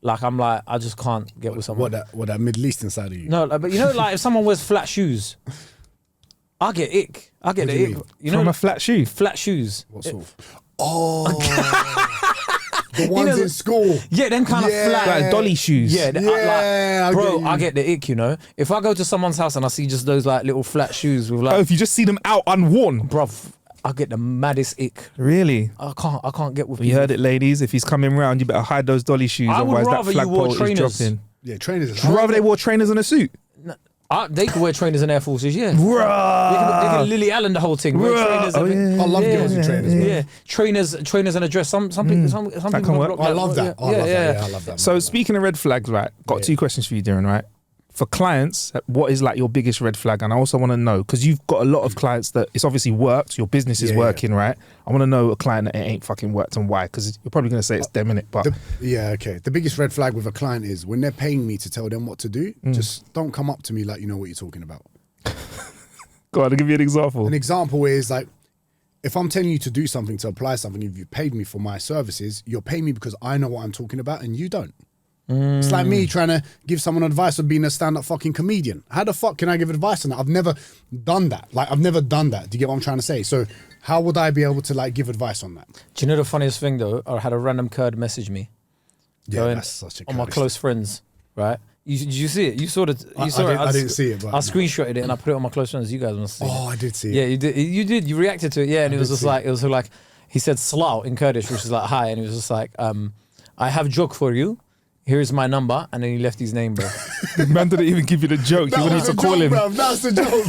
B: I'm like, I just can't get with someone.
C: What that Middle Eastern side of you?
B: No, like, but you know, like, if someone wears flat shoes, I get ick. I get
C: What do
B: the
C: you
B: ick.
C: mean?
B: You know,
A: From a flat shoe.
B: flat shoes.
C: What sort of? Oh. The ones in school.
B: Yeah, them kind of flat.
A: Like dolly shoes.
B: Yeah,
C: I
B: bro,
C: get you.
B: I get the ick, you know. If I go to someone's house and I see just those like little flat shoes with like,
A: Oh, if you just see them out unworn.
B: bruv, I get the maddest ick.
A: Really?
B: I can't get with
A: You
B: people.
A: heard it, ladies. If he's coming round, you better hide those dolly shoes.
B: I would
A: Otherwise, that
B: rather you
A: flagpole
B: wore
A: is
B: trainers.
A: dropping.
C: Yeah, trainers.
A: Would you rather they wore trainers and a suit?
B: They could wear trainers and Air Forces, yeah. They
A: Bruh.
B: can Lily Allen the whole thing. Wear trainers.
A: Oh, yeah.
C: I love girls in trainers, bro.
B: Yeah, trainers and a dress. Some people. Some people
A: can work.
B: block
C: I love that. I love that.
B: Yeah.
C: Yeah, I love that.
A: So speaking of red flags, right? Got two questions for you, Diren, right? For clients, what is like your biggest red flag? And I also want to know, because you've got a lot of clients that it's obviously worked, your business is working, right? I want to know a client that it ain't fucking worked and why, because you're probably going to say it's them, innit? But
C: okay. The biggest red flag with a client is when they're paying me to tell them what to do, just don't come up to me like you know what you're talking about.
A: go on, I'll give you an example.
C: An example is like, if I'm telling you to do something, to apply something, if you paid me for my services, you're paying me because I know what I'm talking about and you don't. It's like me trying to give someone advice of being a stand-up fucking comedian. How the fuck can I give advice on that? I've never done that. Like, I've never done that. Do you get what I'm trying to say? So how would I be able to like give advice on that?
B: Do you know the funniest thing though? I had a random Kurd message me.
C: Yeah, that's such a
B: on my
C: Kurdish
B: close friends, right? Did you see it? You saw it. You saw it.
C: I didn't see it, but
B: I screenshotted it and I put it on my close friends. You guys must see it.
C: Oh, I did see it.
B: Yeah, you did. You did. You reacted to it. Yeah, and it was just like he said "slaw" in Kurdish, which is like hi, and he was just like, "I have joke for you. Here's my number," and then he left his name, bro.
A: Man didn't even give you the joke. You wanted to call him.
C: Bruv, that's the joke.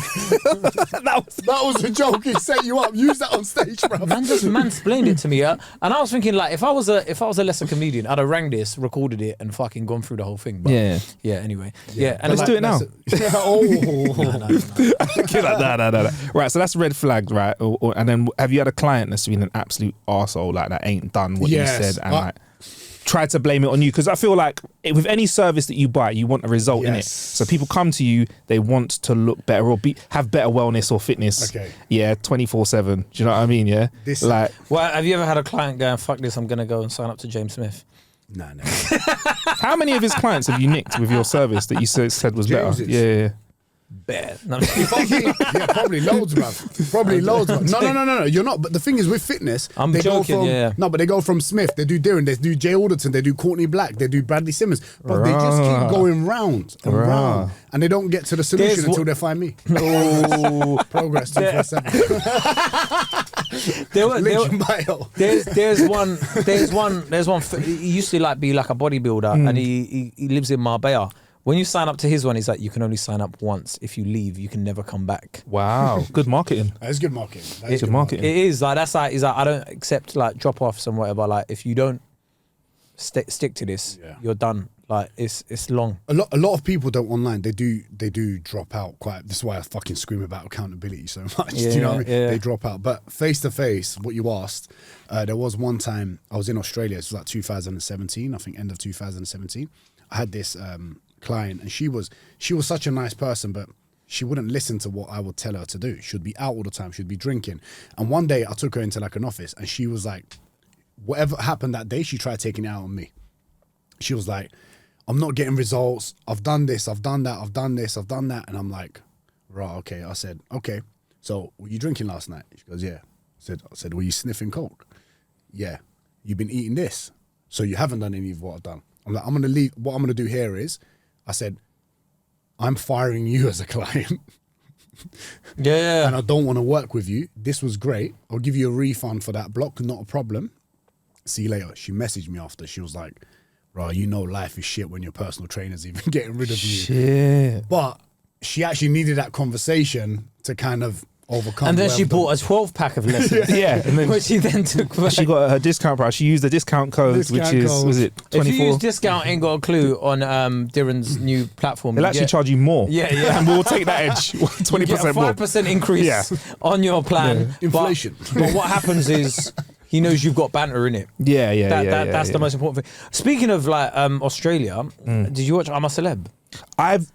C: that was the joke. He set you up. Use that on stage, bro.
B: Man just mansplained it to me, yeah. And I was thinking, like, if I was a lesser comedian, I'd have rang this, recorded it, and fucking gone through the whole thing. But yeah. Anyway, yeah. And
A: Let's do it now.
B: No.
A: Right, so that's red flags, right? And then have you had a client that's been an absolute arsehole, like that ain't done what you said and like try to blame it on you? Because I feel like with any service that you buy, you want a result in it. So people come to you, they want to look better or have better wellness or fitness.
C: Okay.
A: Yeah, 24/7. Do you know what I mean? Yeah.
B: Well, have you ever had a client going, "Fuck this, I'm gonna go and sign up to James Smith"?
C: Nah.
A: How many of his clients have you nicked with your service that you said was better?
C: James's?
A: Yeah.
B: Bad. No,
C: Yeah, probably loads, bruv. Probably loads, bruv. No. You're not. But the thing is, with fitness,
B: I'm
C: they
B: joking,
C: go from
B: yeah.
C: no, but they go from Smith. They do Diren. They do Jay Alderton. They do Courtney Black. They do Bradley Simmons. But they just keep going round and round, and they don't get to the solution until they find me.
B: Oh,
C: Progress 247.
B: There's one. He used to like be like a bodybuilder, and he lives in Marbella. When you sign up to his one, he's like, you can only sign up once. If you leave, you can never come back.
A: Wow, good marketing.
C: That's good marketing.
A: It's good marketing.
B: It is like that's like he's like, I don't accept like drop offs and whatever. Like if you don't stick to this, you're done. Like it's long.
C: A lot of people don't online. They do drop out quite. This is why I fucking scream about accountability so much. Do you know what I mean?
B: Yeah.
C: They drop out. But face to face, what you asked, there was one time I was in Australia. It was like 2017. I think end of 2017. I had this client, and she was such a nice person, but she wouldn't listen to what I would tell her to do. She'd be out all the time. She'd be drinking. And one day I took her into like an office, and she was like, whatever happened that day, she tried taking it out on me. She was like, I'm not getting results. I've done this. I've done that. I've done this. I've done that. And I'm like, right, okay. I said, okay. So were you drinking last night? She goes, yeah. I said, were you sniffing coke? Yeah. You've been eating this. So you haven't done any of what I've done. I'm like, I'm going to leave. What I'm going to do here is, I said, I'm firing you as a client.
B: Yeah.
C: And I don't want to work with you. This was great. I'll give you a refund for that block. Not a problem. See you later. She messaged me after. She was like, right, you know life is shit when your personal trainer's even getting rid of you.
A: Shit.
C: But she actually needed that conversation to kind of overcome.
B: And then she bought a 12-pack of lessons.
A: Yeah, and then
B: which she then took back.
A: she got her discount price. She used the discount code, was it
B: If
A: 24?
B: you use discount, ain't got a clue on Diren's new platform.
A: They'll actually charge you more.
B: Yeah.
A: And we'll take that edge, 20% more.
B: 5% increase on your plan.
C: Inflation.
B: But what happens is he knows you've got banter in it.
A: Yeah.
B: That's the most important thing. Speaking of like Australia, did you watch I'm a Celeb?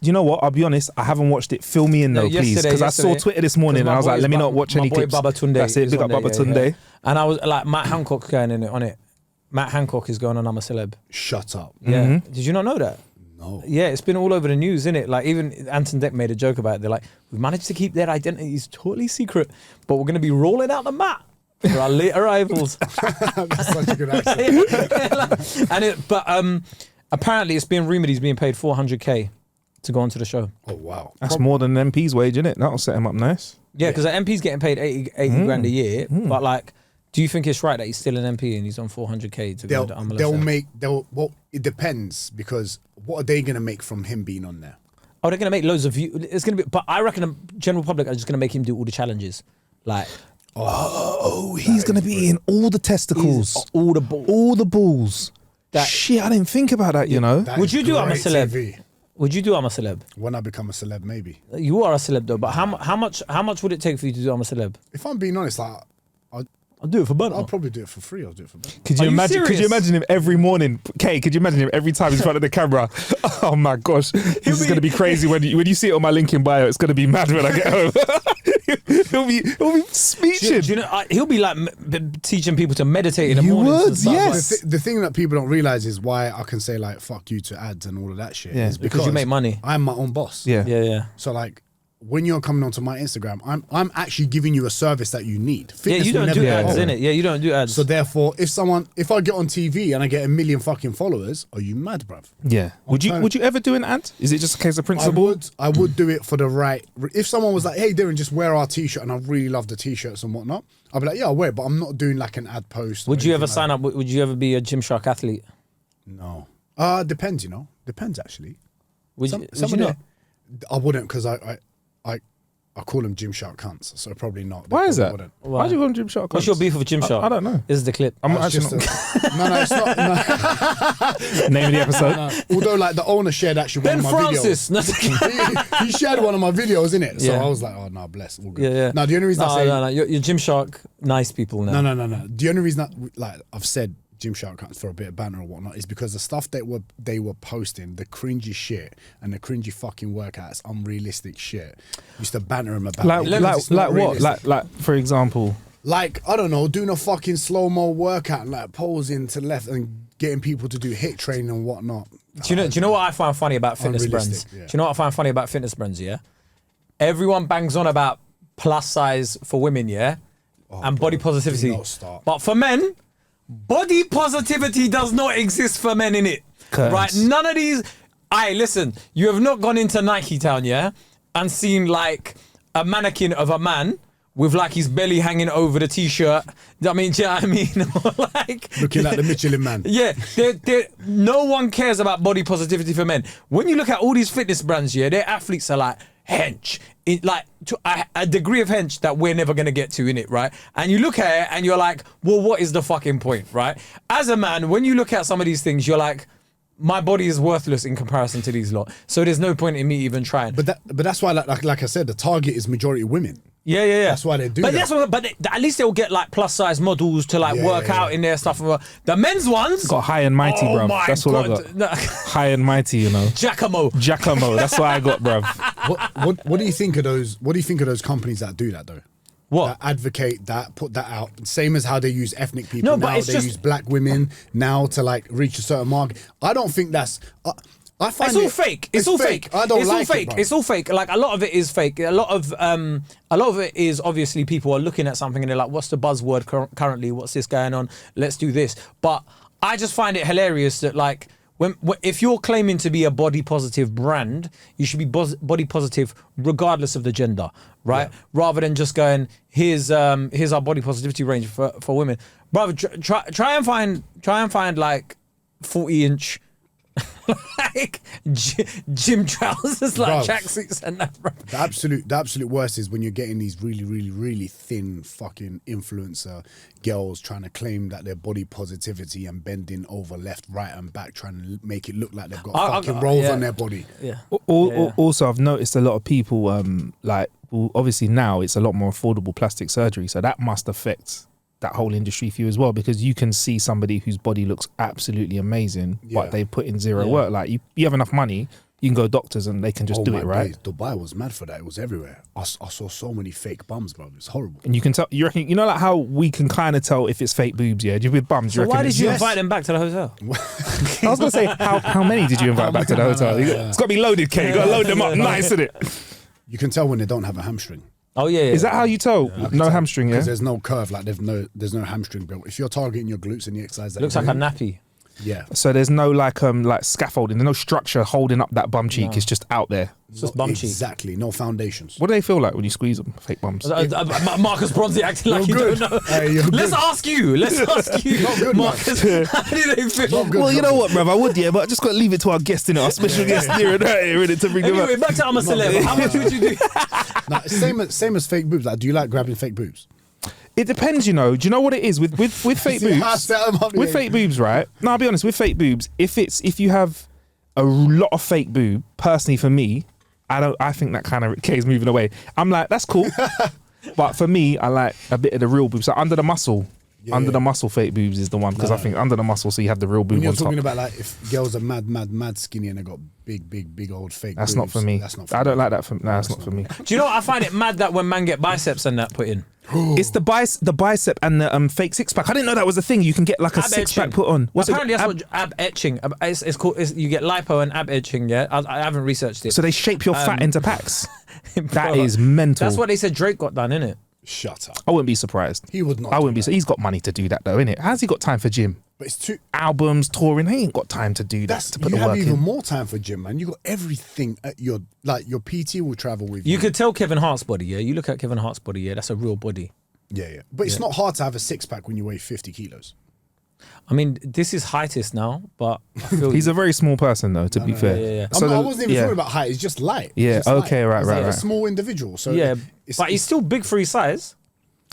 A: You know what? I'll be honest. I haven't watched it. Fill me in though, please, because I saw Twitter this morning and I was like, let me not watch any clips.
B: Baba Tunde.
A: That's it. Big up Baba Tunde.
B: And I was like, Matt Hancock's going in it on it. Matt Hancock is going on I'm a Celeb.
C: Shut up.
B: Yeah. Did you not know that?
C: No.
B: Yeah, it's been all over the news, isn't it? Like even Anton Deck made a joke about it. They're like, we've managed to keep their identities totally secret, but we're going to be rolling out the mat for our late arrivals.
C: That's such a good accent.
B: But apparently it's being rumoured he's being paid 400k to go onto the show.
C: Oh, wow.
A: That's more than an MP's wage, isn't it? That'll set him up nice.
B: Yeah, because an MP's getting paid 80 grand a year. But like, do you think it's right that he's still an MP and he's on 400k to go to
C: Well, it depends, because what are they going to make from him being on there?
B: Oh, they're going to make loads of views. It's going to be, but I reckon the general public are just going to make him do all the challenges. Like,
A: He's going to be in all the testicles.
B: all the balls.
A: All the balls. Shit, I didn't think about that, you know.
B: Would you do I'm a
C: Great
B: Celeb?
C: TV.
B: Would you do I'm a Celeb?
C: When I become a celeb, maybe.
B: You are a celeb though, but how much would it take for you to do I'm a Celeb?
C: If I'm being honest, like,
B: I'll do it for butter.
C: I'll probably do it for free. I'll do it for free.
A: Could you
B: Are you
A: imagine? Could you
B: serious?
A: imagine him every morning? Kay, could you imagine him every time he's in front of the camera? Oh my gosh, this is going to be crazy when you see it on my link in bio. It's going to be mad when I get home. he'll be speeching.
B: Do you know, he'll be like teaching people to meditate in the
A: He
B: morning.
A: would, yes.
C: The thing that people don't realize is why I can say like fuck you to ads and all of that shit.
A: Yeah.
C: Is
B: Because you make money.
C: I'm my own boss.
A: Yeah.
B: Yeah.
C: So like, when you're coming onto my Instagram, I'm actually giving you a service that you need.
B: Yeah,
C: Fitness
B: you
C: will
B: don't
C: never
B: do
C: be
B: ads,
C: over.
B: innit? Yeah, you don't do ads.
C: So therefore, if I get on TV and I get 1 million fucking followers, are you mad, bruv?
A: Yeah. Would you ever do an ad? Is it just a case of principle?
C: I would do it for the right. If someone was like, "Hey, Diren, just wear our t-shirt," and I really love the t-shirts and whatnot, I'd be like, "Yeah, I'll wear it," but I'm not doing like an ad post.
B: Would you ever sign up? Would you ever be a Gymshark athlete?
C: No. Depends. Depends actually.
B: Would you not?
C: I wouldn't, because I call them Gymshark cunts, so probably not.
A: Why is that?
C: Wouldn't.
A: Why do you call him Gymshark?
B: What's your beef with Gymshark?
A: I don't know.
B: This is the clip.
A: I'm
C: It's
A: actually
C: just no, it's not. No.
A: name of the episode.
C: Although, like, the owner shared actually
B: Ben
C: one of my
B: Francis.
C: videos. He shared one of my videos, innit? So
B: Yeah.
C: I was like, oh, no, bless. All good.
B: Yeah.
C: Now, the only reason I say...
B: No. You're Gymshark nice people now.
C: No. The only reason I've said Gymshark cunts for a bit of banter or whatnot is because the stuff that they were posting, the cringy shit and the cringy fucking workouts, unrealistic shit, used to banter him about.
A: Like what? Like for example.
C: Like, I don't know, doing a fucking slow-mo workout and like posing to the left and getting people to do HIIT training and whatnot.
B: Do you know what I find funny about fitness brands?
C: Unrealistic, yeah.
B: Do you know what I find funny about fitness brands? Yeah, everyone bangs on about plus size for women, yeah, and body positivity.
C: do not start.
B: But for men, body positivity does not exist for men in it. Right? None of these. Aye, listen, you have not gone into Nike Town, yeah, and seen like a mannequin of a man with like his belly hanging over the t-shirt. I mean, do you know what I mean? Like
C: Looking like the Michelin man.
B: Yeah, no one cares about body positivity for men. When you look at all these fitness brands, yeah, their athletes are like hench, like to a degree of hench that we're never gonna get to in it, right? And you look at it and you're like, well, what is the fucking point, right? As a man, when you look at some of these things, you're like, my body is worthless in comparison to these lot. So there's no point in me even trying.
C: But that's why, like I said, the target is majority women.
B: Yeah.
C: That's why they do
B: but
C: that.
B: But at least they'll get like plus size models to like work out in their stuff. The men's ones
A: Got high and mighty,
B: oh
A: bruv.
B: my
A: That's all I
B: God.
A: got.
B: No.
A: High and mighty, you know.
B: Giacomo.
A: That's what I got, bruv.
C: What do you think of those? What do you think of those companies that do that though?
B: What?
C: That advocate that, put that out. Same as how they use ethnic people.
B: No, but
C: now
B: it's
C: they
B: just-
C: use black women now to like reach a certain market. I don't think that's. I find
B: It's all fake. It's all fake.
C: I don't
B: it's
C: like
B: all fake.
C: it, bro.
B: It's all fake. Like a lot of it is fake. A lot of it is obviously people are looking at something and they're like, "What's the buzzword currently? What's this going on? Let's do this." But I just find it hilarious that like if you're claiming to be a body positive brand, you should be body positive regardless of the gender, right? Yeah. Rather than just going, here's our body positivity range for women. Brother, try and find like 40-inch like gym trousers, like
C: Bruv.
B: tracksuits and that, bro.
C: The absolute worst is when you're getting these really thin fucking influencer girls trying to claim that their body positivity and bending over left, right, and back, trying to make it look like they've got fucking rolls on their body.
B: Yeah.
A: Also, I've noticed a lot of people well, obviously now it's a lot more affordable plastic surgery, so that must affect that whole industry for you as well, because you can see somebody whose body looks absolutely amazing, but they put in zero work. Like you have enough money, you can go doctors and they can just do it, right?
C: Days. Dubai was mad for that. It was everywhere. I saw so many fake bums, bro. It's horrible.
A: And you can tell. You reckon? You know, like how we can kind of tell if it's fake boobs. Yeah, with bums.
B: So why did you invite them back to the hotel?
A: I was gonna say how many did you invite back to the hotel? It's got to be loaded, Kay. You got to load them up, nice, isn't it?
C: You can tell when they don't have a hamstring.
B: Oh yeah.
A: Is that how you tell? No hamstring, yeah.
C: Because there's no curve, like there's no hamstring built. If you're targeting your glutes and the exercise,
B: It looks like a nappy.
C: Yeah.
A: So there's no like scaffolding, there's no structure holding up that bum cheek. It's just out there.
B: It's just bum cheek.
C: Exactly. No foundations.
A: What do they feel like when you squeeze them? Fake bums.
B: Marcus Bronzy acting like you
C: good.
B: don't know.
C: Hey, you're
B: Let's
C: good.
B: ask you.
C: Not good,
B: Marcus. How do they feel?
C: Not good.
A: Well, you know what, bruv, I would, yeah, but I just got to leave it to our guest, our special guest here and there, ready to bring them
B: Anyway,
A: up.
B: back to I'm a Celeb. How much would you do?
C: Nah, same as fake boobs. Like, do you like grabbing fake boobs?
A: It depends, you know. Do you know what it is with fake
C: See how I
A: boobs?
C: set 'em up,
A: With
C: yeah.
A: fake boobs, right? No, I'll be honest. With fake boobs, if you have a lot of fake boob, personally for me, I think that kind of Kay's moving away. I'm like, that's cool, but for me, I like a bit of the real boobs. So under the muscle. Under the muscle fake boobs is the one, because I think under the muscle, so you have the real boob
C: When you're
A: on top.
C: talking about like if girls are mad skinny and they got big old fake
A: That's
C: boobs,
A: not for me.
C: That's not for
A: I
C: me.
A: don't like that. That's not for me.
B: Do you know what? I find it mad that when man get biceps and that put in.
A: It's the bicep and the fake six pack. I didn't know that was a thing. You can get like a
B: Ab
A: six pack
B: etching.
A: put on. What's
B: Apparently
A: it?
B: that's what ab etching. It's called. You get lipo and ab etching. Yeah, I haven't researched it.
A: So they shape your fat into packs. That
B: Bro,
A: is mental.
B: That's what they said Drake got done, innit?
C: Shut up.
A: I wouldn't be surprised.
C: He would not.
A: I wouldn't
C: do
A: be.
C: that.
A: He's got money to do that though, innit? How's he got time for gym?
C: But it's too.
A: Albums, touring. He ain't got time to do that. To put
C: You
A: the
C: have
A: work
C: even
A: in.
C: more time for gym, man. You got everything at your your PT will travel with you.
B: You could tell Kevin Hart's body. Yeah, you look at Kevin Hart's body. Yeah, that's a real body.
C: Yeah. But it's not hard to have a six pack when you weigh 50 kilos.
B: I mean, this is heightist now, but I feel
A: He's a very small person though. To be fair.
B: yeah.
C: I wasn't even talking about height. It's just light.
A: Yeah,
C: It's just
A: okay,
C: light.
A: right,
C: It's
A: right,
C: like
A: right.
C: a small individual. So
B: yeah,
C: it's,
B: but he's still big for his size.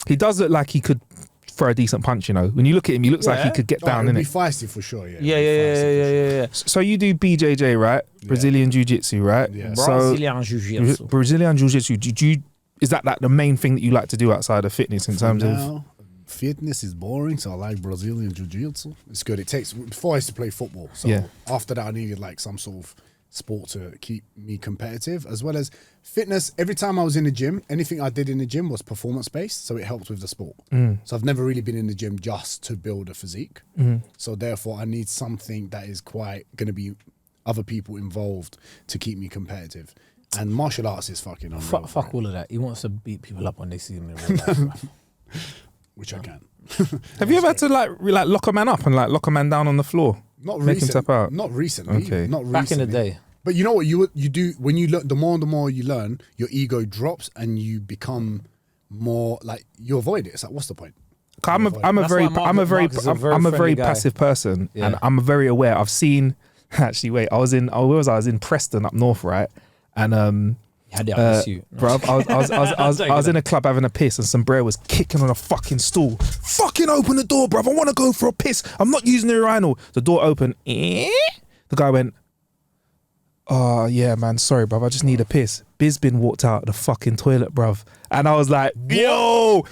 A: He does look like he could throw a decent punch. You know, when you look at him, he looks like he could get down
C: He'll
A: in
C: be
A: it.
C: feisty for sure. Yeah.
B: Yeah.
A: So you do BJJ, right? Brazilian Jiu Jitsu, right?
C: Yeah.
A: So
B: Brazilian Jiu-Jitsu.
A: Brazilian Jiu Jitsu. Is that like the main thing that you like to do outside of fitness in terms of?
C: Now, fitness is boring, so I like Brazilian Jiu-Jitsu. It's good. It takes. Before I used to play football, so after that I needed like some sort of sport to keep me competitive, as well as fitness. Every time I was in the gym, anything I did in the gym was performance based, so it helped with the sport. So I've never really been in the gym just to build a physique. So therefore, I need something that is quite going to be other people involved to keep me competitive. And martial arts is fucking unreal.
B: Fuck all of that. He wants to beat people up when they see him in real life. Bro.
C: Which I can.
A: Have you ever had to like lock a man up and like lock a man down on the floor?
C: Not
A: Make him
C: recently.
A: tap out.
C: Not recently.
A: Okay.
C: Not recently.
B: Back in the day.
C: But you know what you do when you learn. The more you learn, your ego drops and you become more like you avoid it. It's like, what's the point?
A: I'm a
B: That's
A: very
B: why Marcus is a very friendly guy.
A: passive person,
B: Yeah.
A: and I'm very aware. I've seen actually. Wait, I was in. Where was I? I was in Preston up north, right? And
B: You had the upper suit.
A: bruv, I was in a club having a piss, and some bro was kicking on a fucking stool. Fucking open the door, bruv. I want to go for a piss. I'm not using the urinal. The door opened. The guy went, "Oh yeah, man. Sorry, bruv. I just need a piss." Bizbin walked out of the fucking toilet, bruv. And I was like, yo.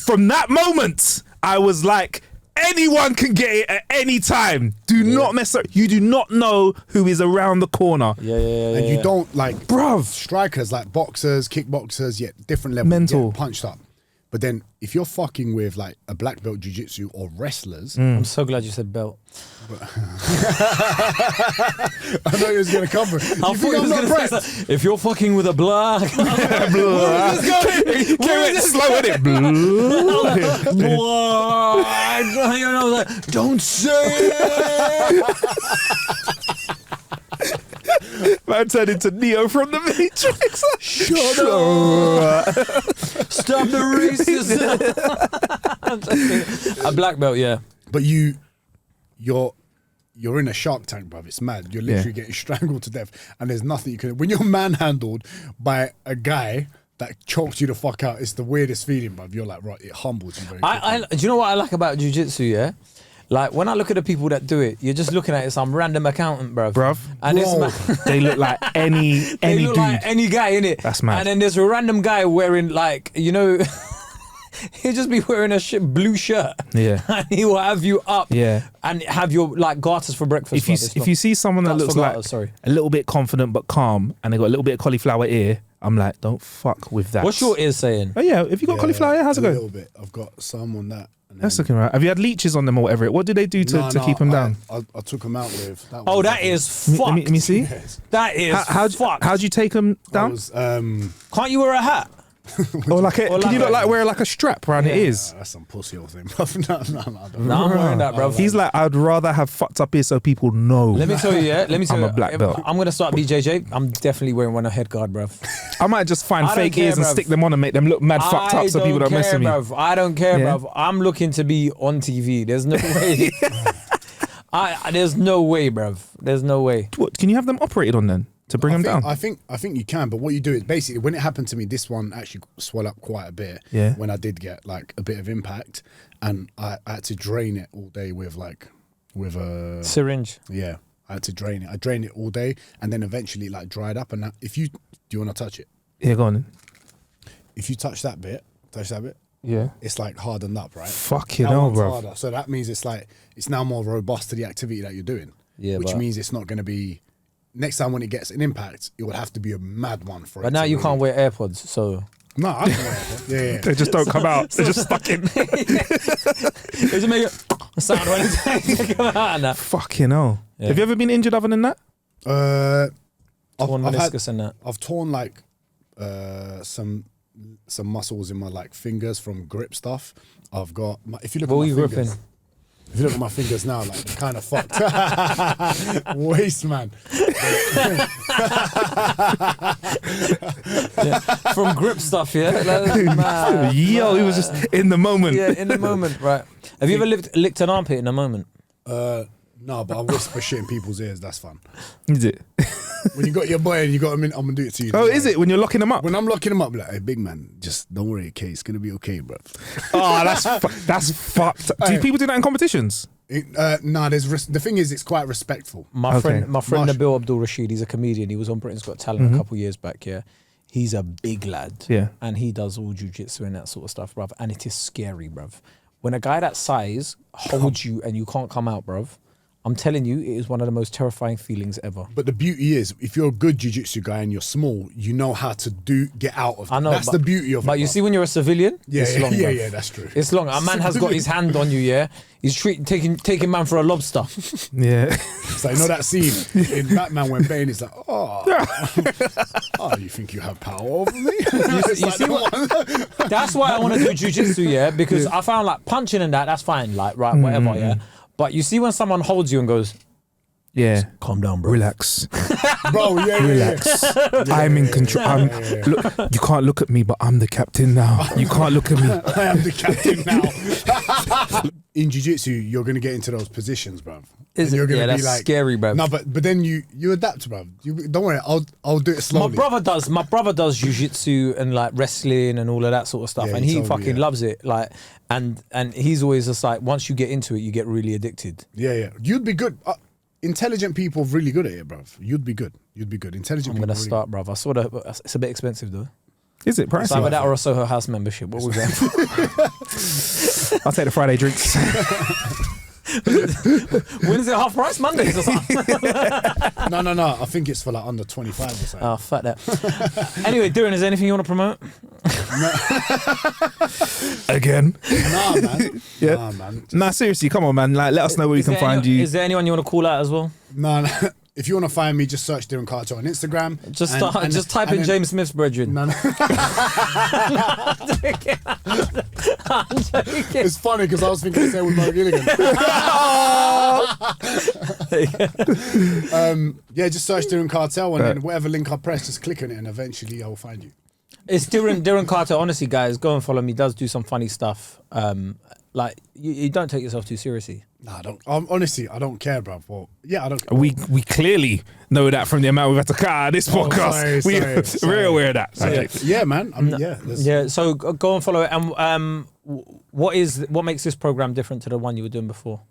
A: From that moment, I was like, anyone can get it at any time. Do not mess up. You do not know who is around the corner.
B: Yeah.
C: And you don't like
A: Bruv.
C: strikers like boxers, kickboxers, different levels.
A: Mental.
C: Get punched up. But then if you're fucking with like a black belt jiu-jitsu or wrestlers,
B: I'm so glad you said belt.
C: I know he was going to cover.
B: I
C: You
B: thought
C: think
B: he
C: I'm
B: was
C: not
B: going to say
C: prepped?
B: something. If you're fucking with a black.
A: Slow in it.
B: Don't say it.
A: Man turned into Neo from the Matrix.
B: Shut up. Stop the racism. A black belt, yeah.
C: But you're you're in a shark tank, bruv. It's mad. You're literally getting strangled to death, and there's nothing you can. When you're manhandled by a guy that choked you the fuck out, it's the weirdest feeling, bruv. You're like, right, it humbles you very quickly.
B: Do you know what I like about jiu-jitsu, yeah? Like, when I look at the people that do it, you're just looking at it, some random accountant, bruv. And it's
A: they look like any
B: they look
A: dude.
B: like any guy, innit?
A: That's mad.
B: And then there's a random guy wearing, like, you know, he'll just be wearing a blue shirt.
A: Yeah.
B: And he will have you up.
A: Yeah.
B: And have your, like, garters for breakfast.
A: If you see someone that looks like a little bit confident but calm, and they got a little bit of cauliflower ear, I'm like, don't fuck with that.
B: What's your ear saying?
A: Oh yeah, if you got cauliflower ear, how's it going?
C: A little bit. I've got some on that.
A: That's looking right. Have you had leeches on them or whatever? What did they do to keep them down?
C: I took them out with.
B: That is fucked.
A: Let me see.
B: That is fucked.
A: How'd you take them down?
B: Can't you wear a hat?
A: Or like can you not like wear like a strap around the ears?
C: That's some pussy old thing, bro.
B: No, I'm wearing that, bro.
A: He's like, I'd rather have fucked up ears so people know.
B: Let me tell you,
A: I'm a black belt.
B: I'm gonna start BJJ. I'm definitely wearing one a head guard, bro.
A: I might just find fake ears and stick them on and make them look mad fucked up so people don't mess with me.
B: I don't care, bro. I'm looking to be on TV. There's no way. There's no way, bro. There's no way.
A: What, can you have them operated on then? To bring them down?
C: I think you can, but what you do is basically when it happened to me, this one actually swelled up quite a bit.
A: Yeah.
C: When I did get like a bit of impact, and I had to drain it all day with a
B: syringe.
C: Yeah, I had to drain it. I drained it all day, and then eventually it like dried up. And now, do you want to touch it?
A: Yeah, go on. Then.
C: If you touch that bit,
A: yeah,
C: it's like hardened up, right?
A: Fucking hell, bro.
C: Harder. So that means it's now more robust to the activity that you're doing.
B: Yeah,
C: which means it's not going to be. Next time when it gets an impact, it would have to be a mad one for it.
B: But now you can't wear AirPods, so.
C: No, I can wear AirPods. Yeah.
A: They just don't come out. They're just stuck in.
B: They just make a sound when they come out and that.
A: Fucking hell.
B: Yeah.
A: Have you ever been injured other than that?
B: Torn meniscus and that.
C: I've torn like some muscles in my like fingers from grip stuff. I've got. If you look at my fingers.
B: Gripping?
C: If you look at my fingers now, like they're kind of fucked. Waste, man.
B: From grip stuff, yeah?
A: Yo, he was just in the moment.
B: Yeah, in the moment, right. Have you ever licked an armpit in a moment?
C: No, but I whisper shit in people's ears. That's fun.
A: Is it?
C: When you got your boy and you got him in, I'm going to do it to you.
A: Oh, is it? When you're locking them up?
C: When I'm locking them up, like, hey, big man, just don't worry, okay? It's going to be okay, bro.
A: Oh, that's fucked. Do people do that in competitions?
C: Nah, the thing is, it's quite respectful.
B: My friend Nabil Abdul Rashid, he's a comedian. He was on Britain's Got Talent a couple of years back, yeah. He's a big lad.
A: Yeah.
B: And he does all jiu-jitsu and that sort of stuff, bruv. And it is scary, bruv. When a guy that size holds you and you can't come out, bruv, I'm telling you, it is one of the most terrifying feelings ever.
C: But the beauty is, if you're a good jiu-jitsu guy and you're small, you know how to get out of it.
B: I know,
C: that's the beauty of it.
B: But you see, when you're a civilian, it's long, bruv.
C: Yeah, that's true.
B: It's long. A man has got his hand on you, yeah? He's taking man for a lobster.
A: Yeah.
C: It's like, you know that scene in Batman when Bane is like, oh, you think you have power over me?
B: You see what? That's why I want to do jiu-jitsu, yeah? Because I found like punching and that's fine, like, right, whatever, yeah? But you see when someone holds you and goes,
A: yeah,
B: calm down, bro.
A: Relax.
C: Bro,
A: relax. I'm in control. Look, you can't look at me, but I'm the captain now. You can't look at me.
C: I am the captain now. In jiu-jitsu, you're going to get into those positions, bro.
B: You're going to be like scary, bro.
C: No, but then you adapt, bro. Don't worry, I'll do it slowly.
B: My brother does jiu-jitsu and like wrestling and all of that sort of stuff, and he fucking loves it. Like, and he's always just like, once you get into it, you get really addicted.
C: Yeah. You'd be good. Intelligent people are really good at it, bruv. You'd be good. Intelligent.
B: I'm gonna start, bruv. I saw that. It's a bit expensive though.
A: Is it pricey?
B: It's either that or a Soho House membership. What was that?
A: I'll take the Friday drinks.
B: When is it half price? Mondays or something?
C: No. I think it's for like under 25 or something.
B: Oh, fuck that. Anyway, Diren, is there anything you want to promote?
A: Again?
C: Nah, man.
A: Yeah.
C: Nah, man.
A: Nah, seriously, come on, man. Like, let us know where we can find you.
B: Is there anyone you want to call out as well?
C: No. If you want to find me, just search Diren Kartal on Instagram.
B: Just type in James Smith's brethren.
C: No.
B: I'm joking.
C: It's funny because I was thinking the same with Mo Gilligan. Just search Diren Kartal and then whatever link I press, just click on it and eventually I will find you.
B: It's Diren Kartal. Honestly, guys, go and follow me. He does do some funny stuff. like you don't take yourself too seriously.
C: Nah, I don't. Honestly, I don't care, bro. Well, yeah, I don't.
A: We clearly know that from the amount we've had to cut out of this podcast. We're aware of that.
C: Yeah, man. I mean,
B: Yeah. So go and follow it. And what makes this program different to the one you were doing before?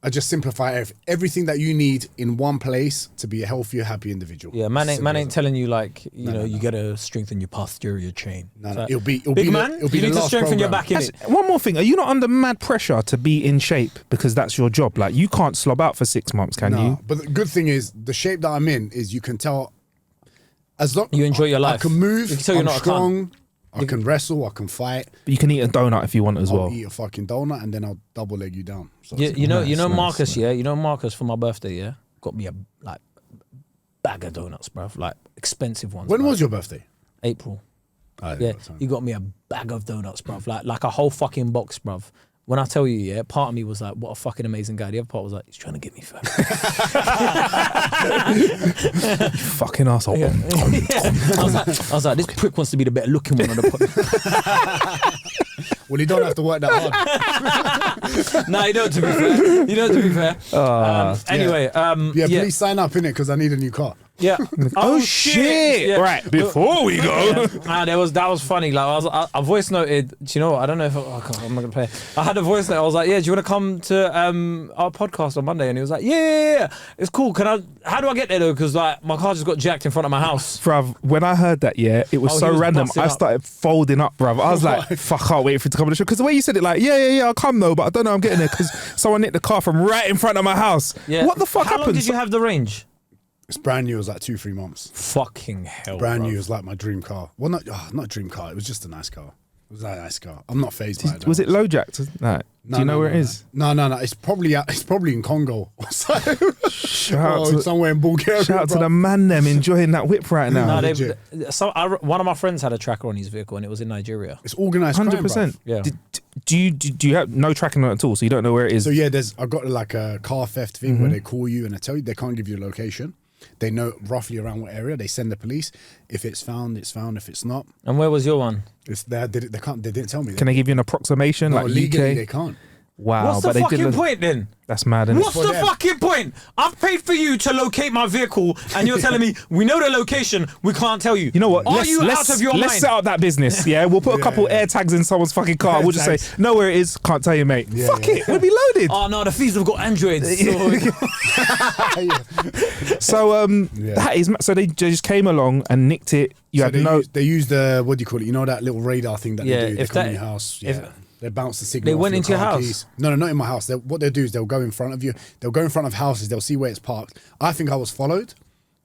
C: I just simplify everything that you need in one place to be a healthier, happy individual.
B: Yeah, man ain't telling you like you gotta strengthen your posterior chain.
C: No, it'll be
B: big man.
C: It'll be
B: you need
C: the
B: to
C: last
B: strengthen your
C: program.
B: back in it.
A: One more thing, are you not under mad pressure to be in shape because that's your job? Like you can't slob out for 6 months, can you?
C: But the good thing is the shape that I'm in is you can tell as long
B: You enjoy your life.
C: I can move.
B: You can tell you're
C: I'm
B: not a
C: strong. I can wrestle. I can fight.
A: But you can eat a donut if you want as
C: I'll
A: well.
C: eat a fucking donut and then I'll double leg you down. So
B: You know
A: Nice.
B: Marcus, yeah. You know Marcus for my birthday, yeah. Got me a bag of donuts, bruv. Like expensive ones.
C: when
B: bruv.
C: was your birthday?
B: April?
C: I
B: Yeah, you got me a bag of donuts, bruv. Like a whole fucking box, bruv. When I tell you, yeah, part of me was like, what a fucking amazing guy. The other part was like, he's trying to get me fat.
A: Fucking asshole.
B: Yeah. I was like, this prick wants to be the better looking one on the pod.
C: Well, you don't have to work that hard.
B: No, you don't, to be fair. You don't, to be fair. Anyway,
C: Please sign up in it because I need a new car.
B: Yeah.
A: Oh, shit.
B: Yeah.
A: Right, before we go.
B: That was funny. Like I voice noted. Do you know what? I don't know if I'm not gonna play. I had a voice note. I was like, yeah, do you want to come to our podcast on Monday? And he was like, yeah, it's cool. How do I get there though? Because like my car just got jacked in front of my house.
A: Bruv, when I heard that, yeah, it was
B: Oh,
A: so
B: he was
A: random.
B: busting
A: I
B: up.
A: started folding up, bruv. I was like, fuck, I can't wait for it to come on the show. Because the way you said it, like, yeah, I'll come though, but I don't know I'm getting there because someone nicked the car from right in front of my house.
B: Yeah.
A: What the fuck
B: How
A: happened?
B: long did you have the range?
C: It's brand new. It was like 2-3 months.
B: Fucking hell.
C: Brand
B: bruv.
C: new. It was like my dream car. Well, not dream car. It was just a nice car. It was a nice car. I'm not phased by it.
A: Was it low jacked? No. Do you know where it is?
C: No. It's probably in Congo.
A: Shout out to,
C: somewhere in Bulgaria.
A: shout out to
C: bro.
A: the man them enjoying that whip right now.
B: No,
C: legit.
B: one of my friends had a tracker on his vehicle and it was in Nigeria.
C: It's organised crime,
A: 100%.
C: bruv.
B: Yeah.
A: Do you have no tracking on it at all? So you don't know where it is?
C: So yeah, I've got like a car theft thing where they call you and they tell you they can't give you a location. They know roughly around what area. They send the police. If it's found, it's found. If it's not,
B: And where was your one?
C: it's there. They can't. They didn't tell me.
A: Can they give you an approximation?
C: No,
A: like
C: legally
A: UK?
C: they can't.
A: Wow.
B: What's the
A: but they
B: fucking
A: did
B: point then?
A: That's mad, isn't it?
B: What's the
C: them.
B: fucking point? I've paid for you to locate my vehicle and you're telling me we know the location, we can't tell you.
A: You know what?
B: Are
A: let's,
B: you
A: let's,
B: out of your
A: let's
B: mind?
A: set up that business. Yeah, we'll put a couple air tags in someone's fucking car. We'll just say,
C: Tags.
A: know where it is. Can't tell you, mate.
C: Yeah,
A: Fuck
C: yeah.
A: it. We'll be loaded.
B: Oh no, the thieves have got Androids.
A: So so they just came along and nicked it. You
C: So
A: had no.
C: they use the, what do you call it? You know that little radar thing that
B: Yeah,
C: they do. They
B: if
C: come
B: that-
C: in your house.
B: if-
C: Yeah. They bounce the signal.
B: They
C: off
B: went into your
C: car
B: house?
C: keys. No, not in my house. What they'll do is they'll go in front of you. They'll go in front of houses. They'll see where it's parked. I think I was followed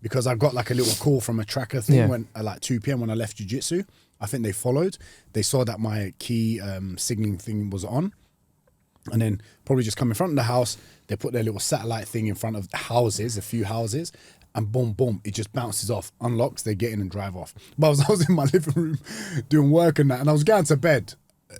C: because I got like a little call from a tracker thing
A: Yeah.
C: when at like 2 p.m. when I left Jiu Jitsu. I think they followed. They saw that my key signaling thing was on. And then probably just come in front of the house. They put their little satellite thing in front of houses, a few houses. And boom, boom, it just bounces off, unlocks, they get in and drive off. But I was in my living room doing work and that, and I was going to bed.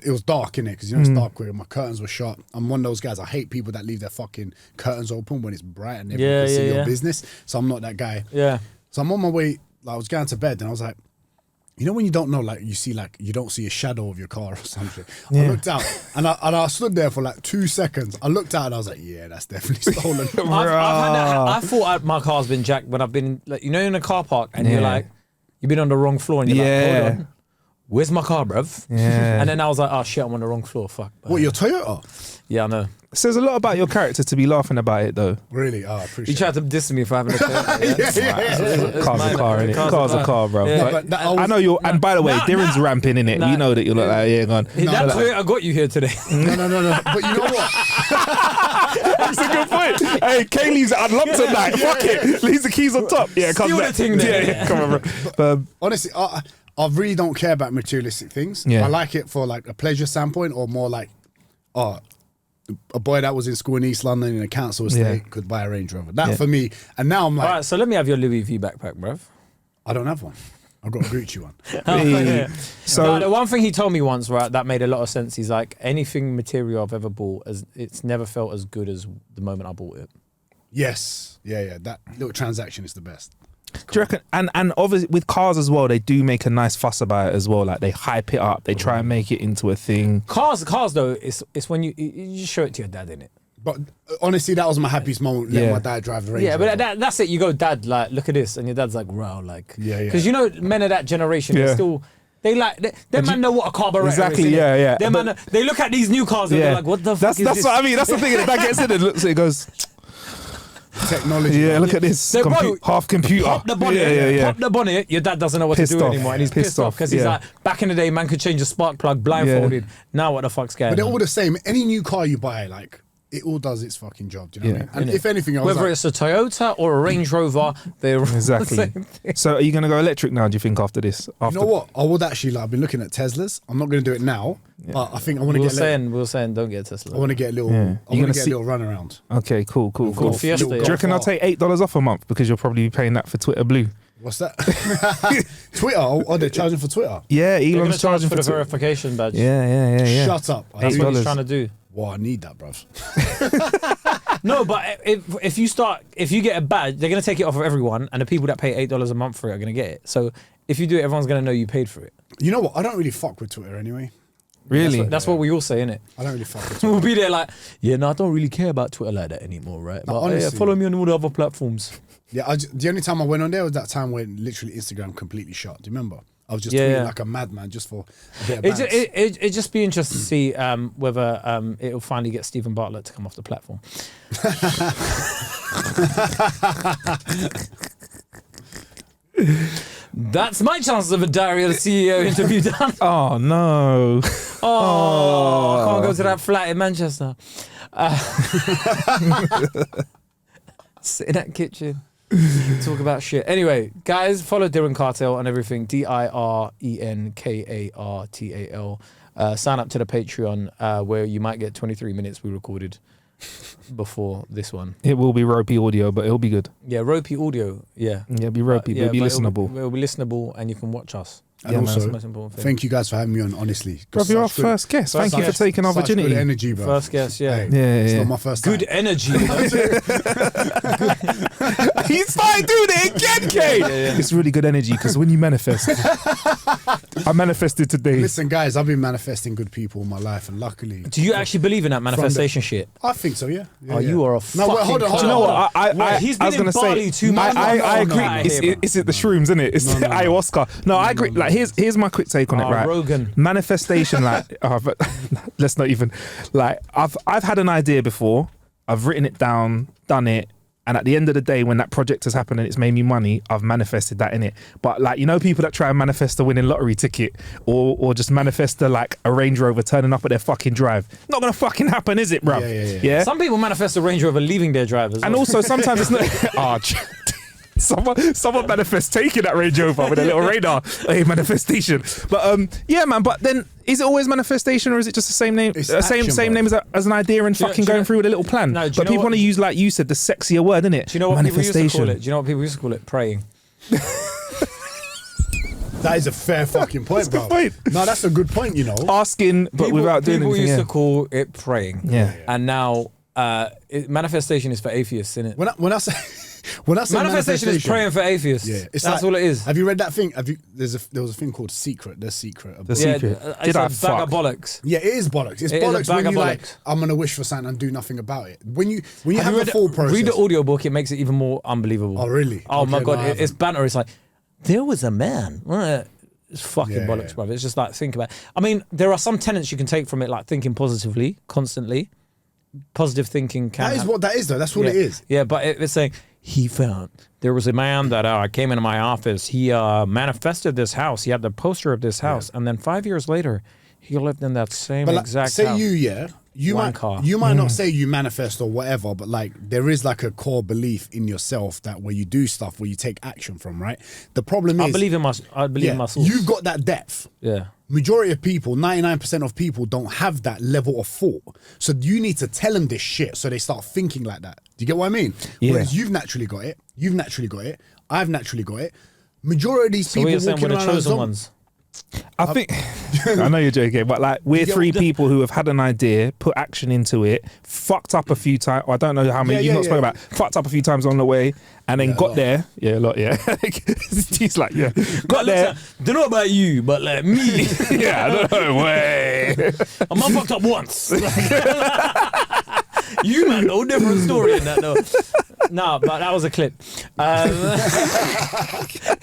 C: It was dark in it because you know it's dark where my curtains were shut. I'm one of those guys. I hate people that leave their fucking curtains open when it's bright and everyone can see your business. So I'm not that guy.
B: Yeah.
C: So I'm on my way. Like, I was going to bed and I was like, you know when you don't know, like you see, like you don't see a shadow of your car or something. I looked out and I stood there for like 2 seconds. I looked out and I was like, yeah, that's definitely stolen.
B: I've had that. I thought my car's been jacked when I've been, like, you know, in a car park and you're like, you've been on the wrong floor and you're like, hold on, where's my car, bruv?
A: Yeah.
B: And then I was like, oh shit, I'm on the wrong floor. Fuck.
C: What, your Toyota?
B: Yeah, I know.
A: Says a lot about your character to be laughing about it, though.
C: Really? Oh, I appreciate
B: You tried to diss me for having a Toyota.
A: Car's a car, innit? Car's a car, bro.
B: Yeah.
A: But
C: But
A: I know you're. And by the way,
B: Nah,
A: Diren's
B: nah.
A: ramping in it.
B: Nah.
A: You know that you look like gone.
B: That Toyota got you here today.
C: No. But you know what?
A: That's a good point. Hey, Kae leaves it unlocked tonight. Fuck it. Leaves the keys on top. Yeah, come
B: Steal the
A: back.
B: thing there.
A: Yeah, come on, bro.
C: Honestly, I really don't care about materialistic things.
A: Yeah.
C: I like it for like a pleasure standpoint or more like, a boy that was in school in East London in a council estate could buy a Range Rover. That for me. And now I'm like,
B: All right, so let me have your Louis V backpack, bruv.
C: I don't have one. I've got a Gucci one.
B: Yeah.
A: So-
B: No, the one thing he told me once, right, that made a lot of sense. He's like, anything material I've ever bought, it's never felt as good as the moment I bought it.
C: Yes. Yeah. That little transaction is the best. car.
A: Do you reckon? And obviously with cars as well, they do make a nice fuss about it as well. Like they hype it up, they try and make it into a thing.
B: Cars though, it's when you just show it to your dad, innit?
C: But honestly, that was my happiest moment, letting my dad drive the Range Rover.
B: Yeah, but that's it. You go, Dad, like, look at this. And your dad's like, wow, like...
C: Yeah.
B: Because, you know, men of that generation, they still... They man know what a carburetor
A: exactly,
B: is.
A: Yeah.
B: They man, they look at these new cars and they're like, what the fuck is this?
A: That's what I mean. That's the thing. That gets in and looks, it goes...
C: Technology.
A: Yeah, look at this.
B: So, bro,
A: half computer.
B: Pop the bonnet. Pop the bonnet. Your dad doesn't know what to do anymore. And he's pissed off because he's like, back in the day, man could change a spark plug blindfolded. Now what the fuck's going on?
C: But they're all the same. Any new car you buy, like... It all does its fucking job. Do you know what I mean? And if anything,
B: whether it's a Toyota or a Range Rover, they're
A: exactly
B: the same thing.
A: So, are you going to go electric now? Do you think after this?
C: You know what? I would actually. Like, I've been looking at Teslas. I'm not going to do it now, but I think I want to get.
B: We were saying, don't get a Tesla.
C: I want to get a little. I want to get a little run around.
A: Okay, cool.
B: Fiesta,
A: Do you reckon I'll take $8 off a month because you'll probably be paying that for Twitter Blue?
C: What's that? Twitter? Oh, they're charging for Twitter.
A: Yeah, Elon's charging
B: for the verification badge.
A: Yeah.
C: Shut up.
B: That's what he's trying to do.
C: Well, I need that, bruv.
B: No, but if you get a badge, they're going to take it off of everyone, and the people that pay $8 a month for it are going to get it. So if you do it, everyone's going to know you paid for it.
C: You know what? I don't really fuck with Twitter anyway.
A: Really?
B: That's what we all say, innit?
C: I don't really fuck with Twitter.
B: We'll be there like, I don't really care about Twitter like that anymore, right?
C: No,
B: but
C: honestly,
B: follow me on all the other platforms.
C: Yeah, the only time I went on there was that time when literally Instagram completely shut. Do you remember? I was just tweeting like a madman just for a bit of bounce.
B: It'd just be interesting to see whether it'll finally get Stephen Bartlett to come off the platform. That's my chances of a Diary of the CEO interview done.
A: Oh, no.
B: I can't go to that flat in Manchester. Sit in that kitchen. Talk about shit. Anyway, guys, follow Diren Kartal on everything. DirenKartal. Sign up to the Patreon where you might get 23 minutes we recorded before this one.
A: It will be ropey audio, but it'll be good.
B: Yeah, ropey audio. Yeah.
A: It'll be ropey, but it'll be listenable.
B: It'll be listenable and you can watch us.
C: And also, that's the most important thing. Thank you guys for having me on, honestly.
A: Bro, you're our first guest. Thank you for taking our virginity.
C: Good energy, bro.
B: First guest, yeah.
C: It's not my first time.
B: Good energy.
A: He started doing it again, Kae. It's really good energy because when you manifest, I manifested today.
C: Listen, guys, I've been manifesting good people in my life, and luckily.
B: Do you actually believe in that manifestation shit?
C: I think so, yeah.
B: You are a fucking...
C: hold on.
A: Do you know what?
B: He's been in Bali too much.
A: I agree. It's the shrooms, isn't it? It's the ayahuasca. No, I agree. Like, here's my quick take on it, right?
B: Rogan.
A: Manifestation, like, let's not even, like, I've had an idea before. I've written it down, done it. And at the end of the day, when that project has happened and it's made me money, I've manifested that in it. But like, you know, people that try and manifest a winning lottery ticket or just manifest a Range Rover turning up at their fucking drive. Not gonna fucking happen, is it, bro? Yeah.
B: Some people manifest a Range Rover leaving their drive as well.
A: And also sometimes it's not. Someone manifests taking that Range Rover with a little radar. Hey, manifestation. But yeah, man. But then, is it always manifestation, or is it just the same name? Same name as an idea and fucking going through with a little plan. No, but people want to use, like you said, the sexier word, innit?
B: Do you know what people used to call it? Do you know what people used to call it? Praying.
C: That is a fair fucking point, bro. No, that's a good point. You know,
A: asking but without doing anything.
B: People used to call it praying.
A: Yeah.
B: And now manifestation is for atheists, innit?
C: When I say manifestation
B: is praying for atheists. Yeah, that's all it is.
C: Have you read that thing? There was a thing called Secret. The Secret.
B: It's a bag of bollocks.
C: Yeah, it is bollocks. It's bollocks when you like, I'm gonna wish for something and do nothing about it. When you have a full process.
B: Read the audiobook, it makes it even more unbelievable.
C: Oh really?
B: Oh my god, it's banter. It's like, there was a man. It's fucking bollocks, brother. It's just like, think about it. I mean, there are some tenets you can take from it, like thinking positively, constantly. Positive thinking can.
C: That is what that is, though. That's what it is.
B: Yeah, but it's saying, he found there was a man that came into my office. He manifested this house. He had the poster of this house, and then 5 years later, he lived in that same exact house.
C: You might not say you manifest or whatever, but like there is like a core belief in yourself that where you do stuff, where you take action from, right? The problem is
B: I believe in my source.
C: You've got that depth.
B: Yeah.
C: Majority of people, 99% of people don't have that level of thought. So you need to tell them this shit so they start thinking like that. Do you get what I mean?
A: Yeah.
C: Whereas you've naturally got it. I've naturally got it. Majority of these people
B: walking around
C: the chosen ones.
A: I think I know you're joking, but like we're three people who have had an idea, put action into it, fucked up a few times. I don't know how many you've not spoken about. Fucked up a few times on the way, and then got there. Yeah, a lot. Yeah, he's like, yeah, got there.
B: Don't know about you, but like me,
A: yeah, I don't know. Way,
B: I'm not fucked up once. You man, no different story in that though. No, but that was a clip.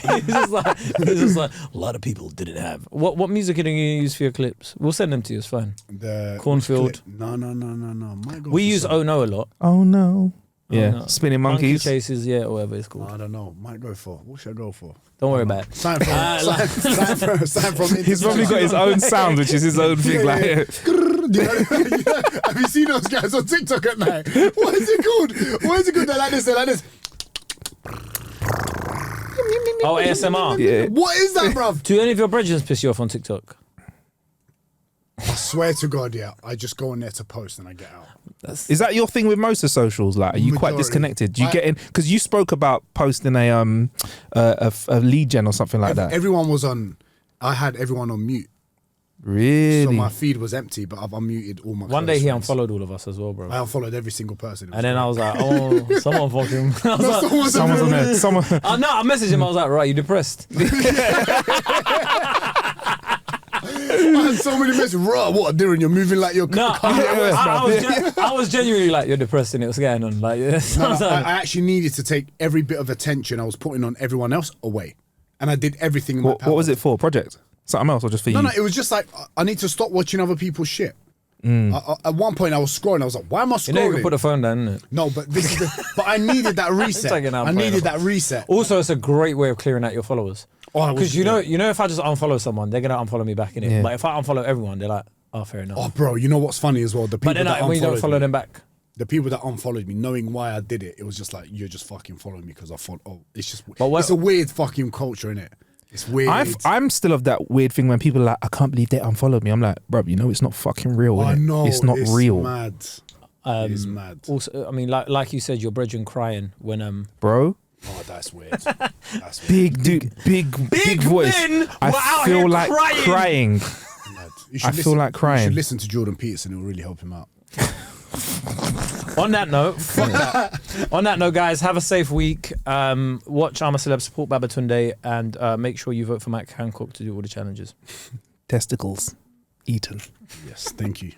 B: It's just like a lot of people didn't have. What music are you use for your clips? We'll send them to you. It's fine.
C: The
B: Cornfield.
C: No.
B: We use Oh No a lot.
A: Oh no. Yeah,
B: no.
A: Spinning
B: Monkey
A: monkeys.
B: Chases, yeah, or whatever it's called.
C: I don't know. Might go for. What should I go for?
B: Don't worry about it.
C: Sign from
A: He's probably got his own sound, which is his own thing. Like,
C: have you seen those guys on TikTok at night? What is it called? They're like this. They're like this.
B: Oh, ASMR.
A: yeah.
C: What is that, bruv?
B: Do any of your brethren piss you off on TikTok?
C: I swear to God, yeah. I just go in there to post and I get out.
A: Is that your thing with most of socials? Like, are you quite
C: Majority.
A: disconnected? Do you get in? Because you spoke about posting a lead gen or something like that.
C: Everyone was on. I had everyone on mute,
A: Really?
C: so my feed was empty. But I've unmuted all my.
B: One
C: close
B: day he
C: friends.
B: unfollowed all of us as well, bro.
C: I unfollowed every single person.
B: And then I was like, oh, someone fucking. I was like,
A: Someone's on there. Someone.
B: no, I messaged him. I was like, right, you depressed?
C: I had so many messages. Raw, what, Diren? You're moving like you're.
B: No, I was genuinely like, you're depressed and it was going on. Like,
C: I actually needed to take every bit of attention I was putting on everyone else away, and I did everything in my power.
A: What was it for? Project? Something else or just for you?
C: No, it was just like I need to stop watching other people's shit. At one point, I was scrolling. I was like, "Why am I scrolling?"
B: You know you can put the phone down, innit?
C: No, but this is but I needed that reset.
B: taking out
C: I needed
B: playing
C: that reset.
B: Also, it's a great way of clearing out your followers.
C: Oh,
B: Because you know, if I just unfollow someone, they're gonna unfollow me back in it.
A: Yeah.
B: But if I unfollow everyone, they're like, oh, fair enough.
C: Oh, bro, you know what's funny as well? The people
B: but then
C: that
B: when you don't
C: unfollowed
B: follow
C: me,
B: them back,
C: the people that unfollowed me, knowing why I did it, it was just like you're just fucking following me because I followed. Oh, it's just it's a weird fucking culture, innit? It's weird.
A: I'm still of that weird thing when people are like, I can't believe they unfollowed me. I'm like, bro, you know it's not fucking real,
C: I
A: innit?
C: know
A: It's not real.
C: Mad. It's mad.
B: also, I mean, like you said, your brethren crying when
A: Bro.
C: Oh, that's weird. That's weird.
A: Big dude, big voice.
B: men
A: I
B: were out
A: feel
B: here
A: like crying.
C: Mad. You
A: I feel like crying.
C: You should listen to Jordan Peterson. It will really help him out.
B: On that note, guys, have a safe week. Watch I'm a Celeb, support Babatunde, and make sure you vote for Mike Hancock to do all the challenges.
A: Testicles eaten.
C: Yes, thank you.